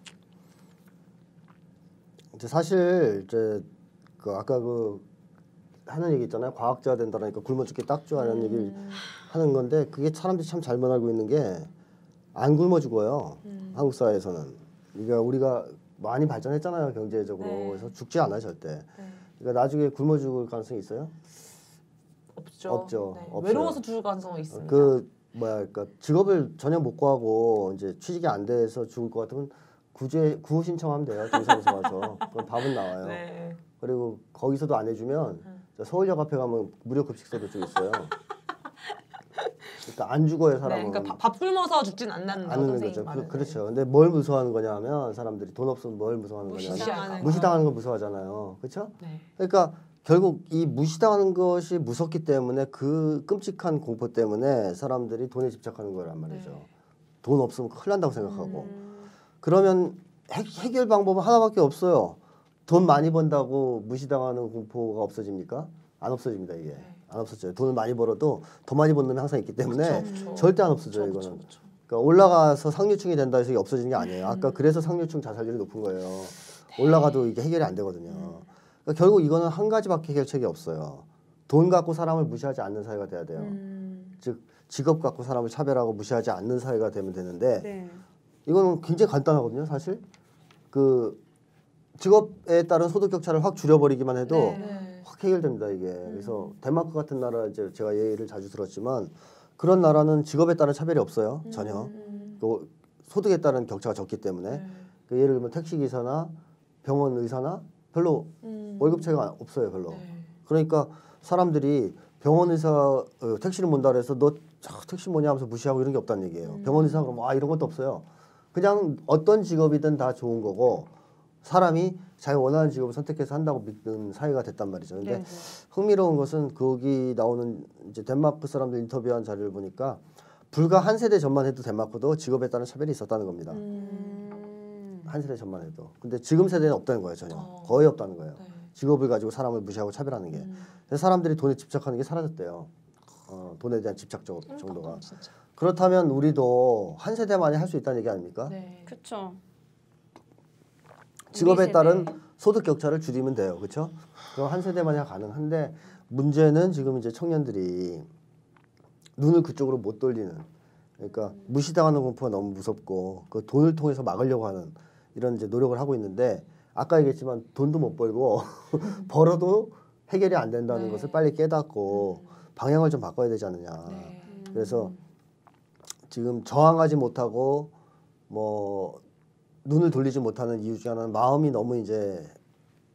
이제 사실 이제 아까 하는 얘기 있잖아요. 과학자 된다라니까 굶어 죽기 딱 좋아하는 얘기를 하는 건데 그게 사람들이 참 잘못 알고 있는 게 안 굶어 죽어요. 한국 사회에서는. 그러니까 우리가 많이 발전했잖아요 경제적으로. 네. 그래서 죽지 않아요 절대. 네. 그러니까 나중에 굶어 죽을 가능성이 있어요? 없죠. 없죠. 네. 없어요. 외로워서 죽을 가능성이 있습니다. 그러니까 직업을 전혀 못 구하고 이제 취직이 안 돼서 죽을 것 같으면 구호 신청하면 돼요. 경찰서 가서. 그럼 밥은 나와요. 네. 그리고 거기서도 안 해주면 서울역 앞에 가면 무료 급식소도 좀 있어요. 그러니까 안 죽어요 사람은. 네, 그러니까 밥 굶어서 죽진 않는다는 않는 거죠. 그렇죠. 근데 뭘 무서워하는 거냐면 사람들이 돈 없으면 뭘 무서워하는 거냐면 무시당하는 거 무서워하잖아요. 그렇죠? 네. 그러니까 결국 이 무시당하는 것이 무섭기 때문에 그 끔찍한 공포 때문에 사람들이 돈에 집착하는 거란 말이죠. 네. 돈 없으면 큰일 난다고 생각하고. 그러면 해결 방법은 하나밖에 없어요. 돈 많이 번다고 무시당하는 공포가 없어집니까? 안 없어집니다 이게. 안 없어져요. 돈을 많이 벌어도 더 많이 버는 놈이 항상 있기 때문에 그쵸. 절대 안 없어져요 이거는. 그러니까 올라가서 상류층이 된다 해서 이게 없어지는 게 아니에요. 아까 그래서 상류층 자살률이 높은 거예요. 올라가도 이게 해결이 안 되거든요. 그러니까 결국 이거는 한 가지밖에 해결책이 없어요. 돈 갖고 사람을 무시하지 않는 사회가 돼야 돼요. 즉 직업 갖고 사람을 차별하고 무시하지 않는 사회가 되면 되는데 네. 이거는 굉장히 간단하거든요. 사실 그 직업에 따른 소득 격차를 확 줄여버리기만 해도 네. 확 해결됩니다 이게. 그래서 덴마크 같은 나라 이제 제가 예를 자주 들었지만 그런 나라는 직업에 따른 차별이 없어요 전혀. 또 소득에 따른 격차가 적기 때문에 그 예를 들면 택시 기사나 병원 의사나 별로 월급 차이가 없어요 별로. 네. 그러니까 사람들이 병원 의사 택시를 몬다 그래서 너 택시 뭐냐 하면서 무시하고 이런 게 없다는 얘기예요. 병원 의사 그러면 이런 것도 없어요. 그냥 어떤 직업이든 다 좋은 거고 사람이 자기 원하는 직업을 선택해서 한다고 믿는 사회가 됐단 말이죠. 근데 네. 흥미로운 것은 거기 나오는 이제 덴마크 사람들 인터뷰한 자료를 보니까 불과 한 세대 전만 해도 덴마크도 직업에 따른 차별이 있었다는 겁니다. 한 세대 전만 해도. 근데 지금 세대는 없다는 거예요 전혀. 거의 없다는 거예요. 네. 직업을 가지고 사람을 무시하고 차별하는 게. 그래서 사람들이 돈에 집착하는 게 사라졌대요. 돈에 대한 집착 정도가. 진짜. 그렇다면 우리도 한 세대 만에 할 수 있다는 얘기 아닙니까? 네. 그렇죠. 직업에 세대. 따른 소득 격차를 줄이면 돼요. 그렇죠? 그럼 한 세대만이 가능한데 문제는 지금 이제 청년들이 눈을 그쪽으로 못 돌리는 그러니까 무시당하는 공포가 너무 무섭고 그 돈을 통해서 막으려고 하는 이런 이제 노력을 하고 있는데 아까 얘기했지만 돈도 못 벌고 벌어도 해결이 안 된다는 네. 것을 빨리 깨닫고 방향을 좀 바꿔야 되지 않느냐. 네. 그래서 지금 저항하지 못하고 뭐 눈을 돌리지 못하는 이유 중에 하나는 마음이 너무 이제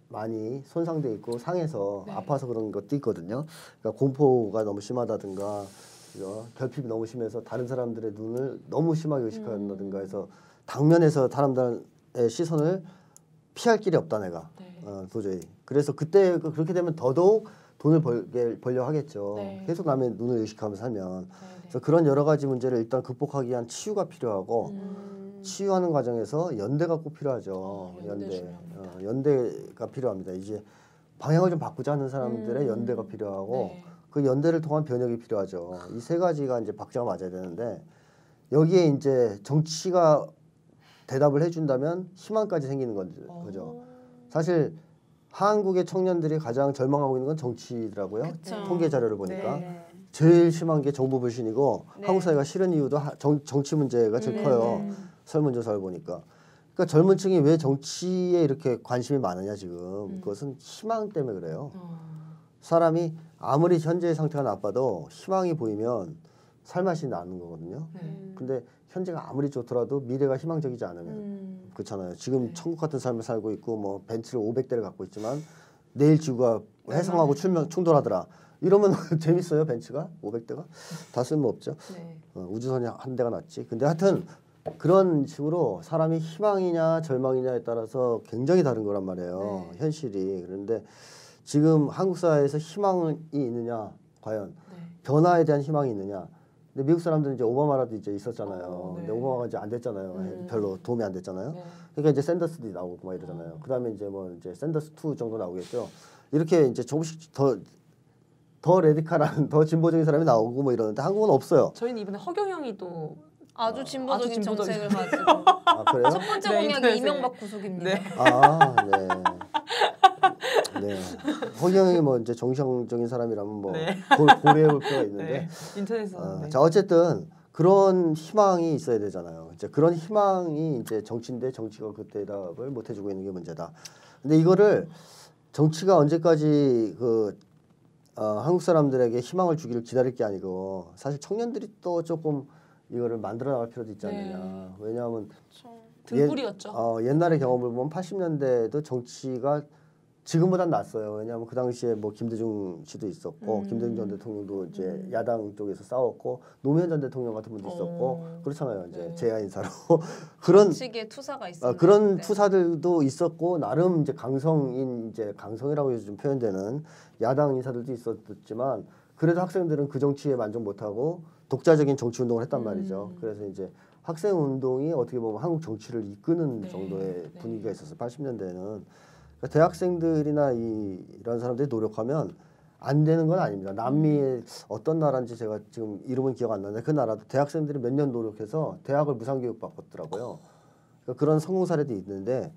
많이 손상돼 있고 상해서 네. 아파서 그런 것도 있거든요. 그러니까 공포가 너무 심하다든가 결핍이 너무 심해서 다른 사람들의 눈을 너무 심하게 의식한다든가 해서 당면에서 사람들의 시선을 피할 길이 없다 내가 네. 도저히. 그래서 그때 그렇게 되면 더더욱 돈을 벌려 하겠죠. 네. 계속 남의 눈을 의식하면서 살면. 네. 그래서 그런 여러 가지 문제를 일단 극복하기 위한 치유가 필요하고 치유하는 과정에서 연대가 꼭 필요하죠. 연대 연대. 중요합니다. 연대가 필요합니다. 이제 방향을 좀 바꾸자 하는 사람들의 연대가 필요하고 네. 그 연대를 통한 변혁이 필요하죠. 이 세 가지가 이제 박자가 맞아야 되는데 여기에 이제 정치가 대답을 해준다면 희망까지 생기는 거죠. 사실 한국의 청년들이 가장 절망하고 있는 건 정치더라고요. 그쵸. 통계 자료를 보니까 네. 제일 심한 게 정부 불신이고 네. 한국 사회가 싫은 이유도 정치 문제가 제일 커요. 설문조사를 보니까. 그러니까 젊은 층이 왜 정치에 이렇게 관심이 많으냐 지금. 그것은 희망 때문에 그래요. 사람이 아무리 현재의 상태가 나빠도 희망이 보이면 살맛이 나는 거거든요. 근데 현재가 아무리 좋더라도 미래가 희망적이지 않으면 그렇잖아요. 지금 천국 같은 삶을 살고 있고 뭐 벤츠를 500대를 갖고 있지만 내일 지구가 혜성하고 충돌하더라. 이러면 재밌어요 벤츠가 500대가 다 쓸모없죠. 네. 우주선이 한 대가 낫지. 근데 하여튼 그런 식으로 사람이 희망이냐 절망이냐에 따라서 굉장히 다른 거란 말이에요. 네. 현실이. 그런데 지금 한국 사회에서 희망이 있느냐 과연 네. 변화에 대한 희망이 있느냐. 근데 미국 사람들은 이제 오바마라도 이제 있었잖아요. 네. 근데 오바마가 이제 안 됐잖아요. 별로 도움이 안 됐잖아요. 네. 그러니까 이제 샌더스도 나오고 막 이러잖아요. 그다음에 이제 뭐 이제 샌더스 2 정도 나오겠죠. 이렇게 이제 조금씩 더 레디칼한 더 진보적인 사람이 나오고 뭐 이러는데 한국은 없어요. 저희는 이번에 허경영이 또 아주 진보적인 아주 진보적인. 정책을 가지고 아 그래요? 첫 번째 네, 공약이 인터넷에. 이명박 구속입니다. 네. 아 네. 네. 허경영이 뭐 이제 정상적인 사람이라면 뭐 네. 고려해볼 필요가 있는데. 네. 인터넷에서 네. 자 어쨌든 그런 희망이 있어야 되잖아요. 이제 그런 희망이 이제 정치인데 정치가 그 대답을 못 해주고 있는 게 문제다. 근데 이거를 정치가 언제까지 그 한국 사람들에게 희망을 주기를 기다릴 게 아니고 사실 청년들이 또 조금 이거를 만들어 나갈 필요도 있지 않느냐. 네. 왜냐하면 등불이었죠. 옛날의 경험을 보면 80년대에도 정치가 지금보단 낫어요. 왜냐하면 그 당시에 뭐 김대중 씨도 있었고 김대중 전 대통령도 이제 야당 쪽에서 싸웠고 노무현 전 대통령 같은 분도 있었고 그렇잖아요. 이제 제야 인사로 그런 식의 투사가 있었는데 그런 투사들도 있었고 나름 이제 강성이라고 해서 좀 표현되는 야당 인사들도 있었지만 그래도 학생들은 그 정치에 만족 못하고 독자적인 정치 운동을 했단 말이죠. 그래서 이제 학생 운동이 어떻게 보면 한국 정치를 이끄는 정도의 분위기가 있었어요. 80년대에는. 그러니까 대학생들이나 이런 사람들이 노력하면 안 되는 건 아닙니다. 남미의 어떤 나라인지 제가 지금 이름은 기억 안 나는데 그 나라도 대학생들이 몇 년 노력해서 대학을 무상교육 바꿨더라고요. 그러니까 그런 성공 사례도 있는데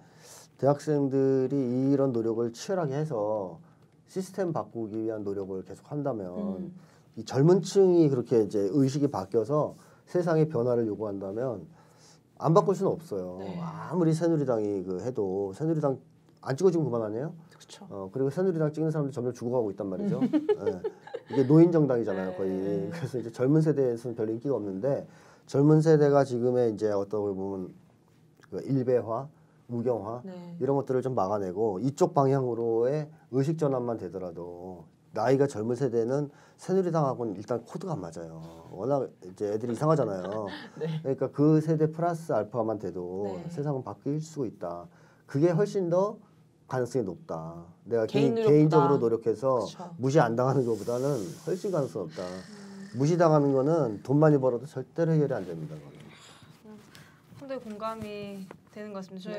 대학생들이 이런 노력을 치열하게 해서 시스템 바꾸기 위한 노력을 계속 한다면 이 젊은 층이 그렇게 이제 의식이 바뀌어서 세상의 변화를 요구한다면 안 바꿀 수는 없어요. 네. 아무리 새누리당이 해도 새누리당 안 찍어주면 그만 아니에요? 그렇죠. 그리고 새누리당 찍는 사람들 점점 죽어가고 있단 말이죠. 네. 이게 노인 정당이잖아요, 거의. 네. 그래서 이제 젊은 세대에서는 별로 인기가 없는데 젊은 세대가 지금의 이제 어떻게 보면 그 일배화, 우경화 이런 것들을 좀 막아내고 이쪽 방향으로의 의식 전환만 되더라도 나이가 젊은 세대는 새누리당하고는 일단 코드가 안 맞아요. 워낙 이제 애들이 이상하잖아요. 네. 그러니까 그 세대 플러스 알파만 돼도 세상은 바뀔 수 있다. 그게 훨씬 더 가능성이 높다. 내가 개인적으로 노력해서 그쵸. 무시 안 당하는 것보다는 훨씬 가능성이 높다. 무시당하는 거는 돈 많이 벌어도 절대로 해결이 안 됩니다. 상당히 공감이 되는 것 같습니다.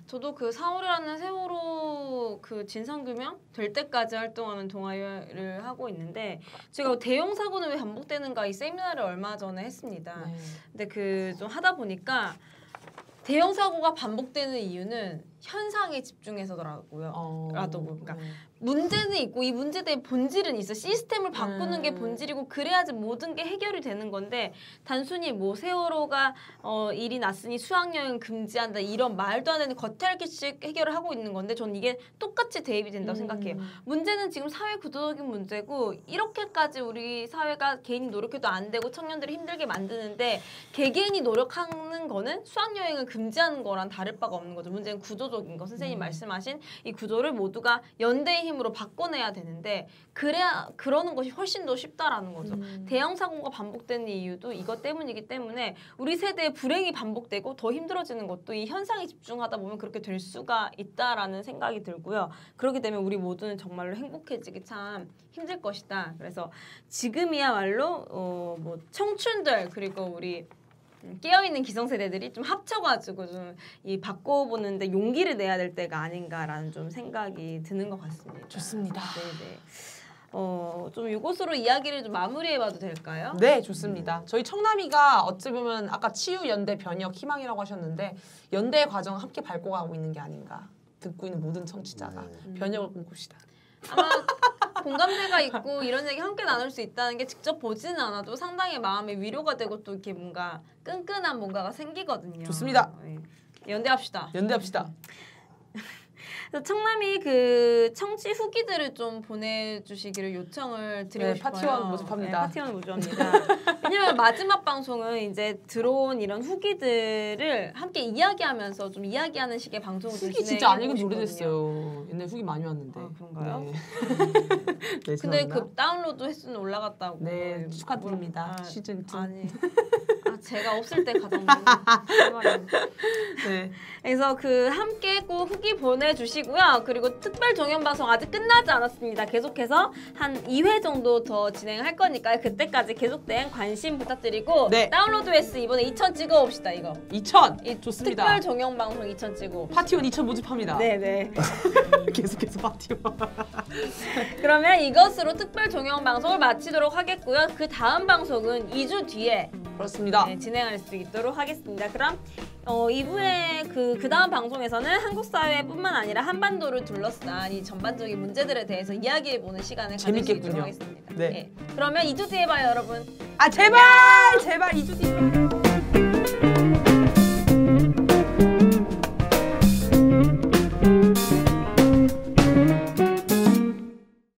저도 그 4월이라는 세월호 그 진상규명 될 때까지 활동하는 동아리를 하고 있는데 제가 대형 사고는 왜 반복되는가 이 세미나를 얼마 전에 했습니다. 근데 그 좀 하다 보니까 대형 사고가 반복되는 이유는 현상에 집중해서더라고요. 그러니까 문제는 있고 이 문제의 본질은 있어. 시스템을 바꾸는 게 본질이고 그래야지 모든 게 해결이 되는 건데 단순히 뭐 세월호가 일이 났으니 수학여행 금지한다 이런 말도 안 되는 겉핥기식 해결을 하고 있는 건데 저는 이게 똑같이 대입이 된다고 생각해요. 문제는 지금 사회 구조적인 문제고 이렇게까지 우리 사회가 개인이 노력해도 안 되고 청년들이 힘들게 만드는데 개개인이 노력하는 거는 수학여행을 금지하는 거랑 다를 바가 없는 거죠. 문제는 구조적인 거. 선생님 말씀하신 이 구조를 모두가 연대의 힘으로 바꿔내야 되는데 그러는 것이 훨씬 더 쉽다라는 거죠. 대형 사고가 반복되는 이유도 이것 때문이기 때문에 우리 세대의 불행이 반복되고 더 힘들어지는 것도 이 현상에 집중하다 보면 그렇게 될 수가 있다라는 생각이 들고요. 그렇기 때문에 우리 모두는 정말로 행복해지기 참 힘들 것이다. 그래서 지금이야말로 뭐 청춘들 그리고 우리 깨어있는 기성세대들이 좀 합쳐가지고 좀 이 바꿔보는데 용기를 내야 될 때가 아닌가라는 좀 생각이 드는 것 같습니다. 좋습니다. 네네. 좀 이것으로 이야기를 좀 마무리해봐도 될까요? 네, 좋습니다. 저희 청남이가 어찌 보면 아까 치유, 연대, 변혁, 희망이라고 하셨는데 연대의 과정을 함께 밟고 가고 있는 게 아닌가. 듣고 있는 모든 청취자가 변혁을 꿈꿉시다. 아마 공감대가 있고 이런 얘기 함께 나눌 수 있다는 게 직접 보지는 않아도 상당히 마음에 위로가 되고 또 이렇게 뭔가 끈끈한 뭔가가 생기거든요. 좋습니다. 네. 연대합시다. 연대합시다. 그래서 청남이 그 청취 후기들을 좀 보내주시기를 요청을 드리고 싶어요. 파티원 모집합니다. 네, 파티원 모집합니다. 왜냐면 마지막 방송은 이제 들어온 이런 후기들을 함께 이야기하면서 좀 이야기하는 식의 방송을 좀 후기 진짜 안 읽은 지 싶거든요. 오래됐어요. 옛날 후기 많이 왔는데. 아, 그런가요? 네. 네, 근데 그 다운로드 횟수는 올라갔다고. 네, 축하드립니다. 아, 시즌 2. 아니, 제가 없을 때 가장 많이. 네. 그래서 그 함께 꼭 후기 보내주시고요. 그리고 특별 종영 방송 아직 끝나지 않았습니다. 계속해서 한 2회 정도 더 진행할 거니까요. 그때까지 계속된 관심 부탁드리고 다운로드 횟수 이번에 2000 찍어봅시다. 이거 2000! 좋습니다. 특별 종영 방송 2000 찍어. 파티원 2000 모집합니다. 네네. 계속해서 파티원. 그러면 이것으로 특별 종영 방송을 마치도록 하겠고요. 그 다음 방송은 2주 뒤에 그렇습니다. 네, 진행할 수 있도록 하겠습니다. 그럼 2부의 그 다음 방송에서는 한국 사회뿐만 아니라 한반도를 둘러싼 이 전반적인 문제들에 대해서 이야기해보는 시간을 가질 수 있도록 하겠습니다. 네. 그러면 2주 뒤에 봐요, 여러분. 아 제발 2주 뒤에.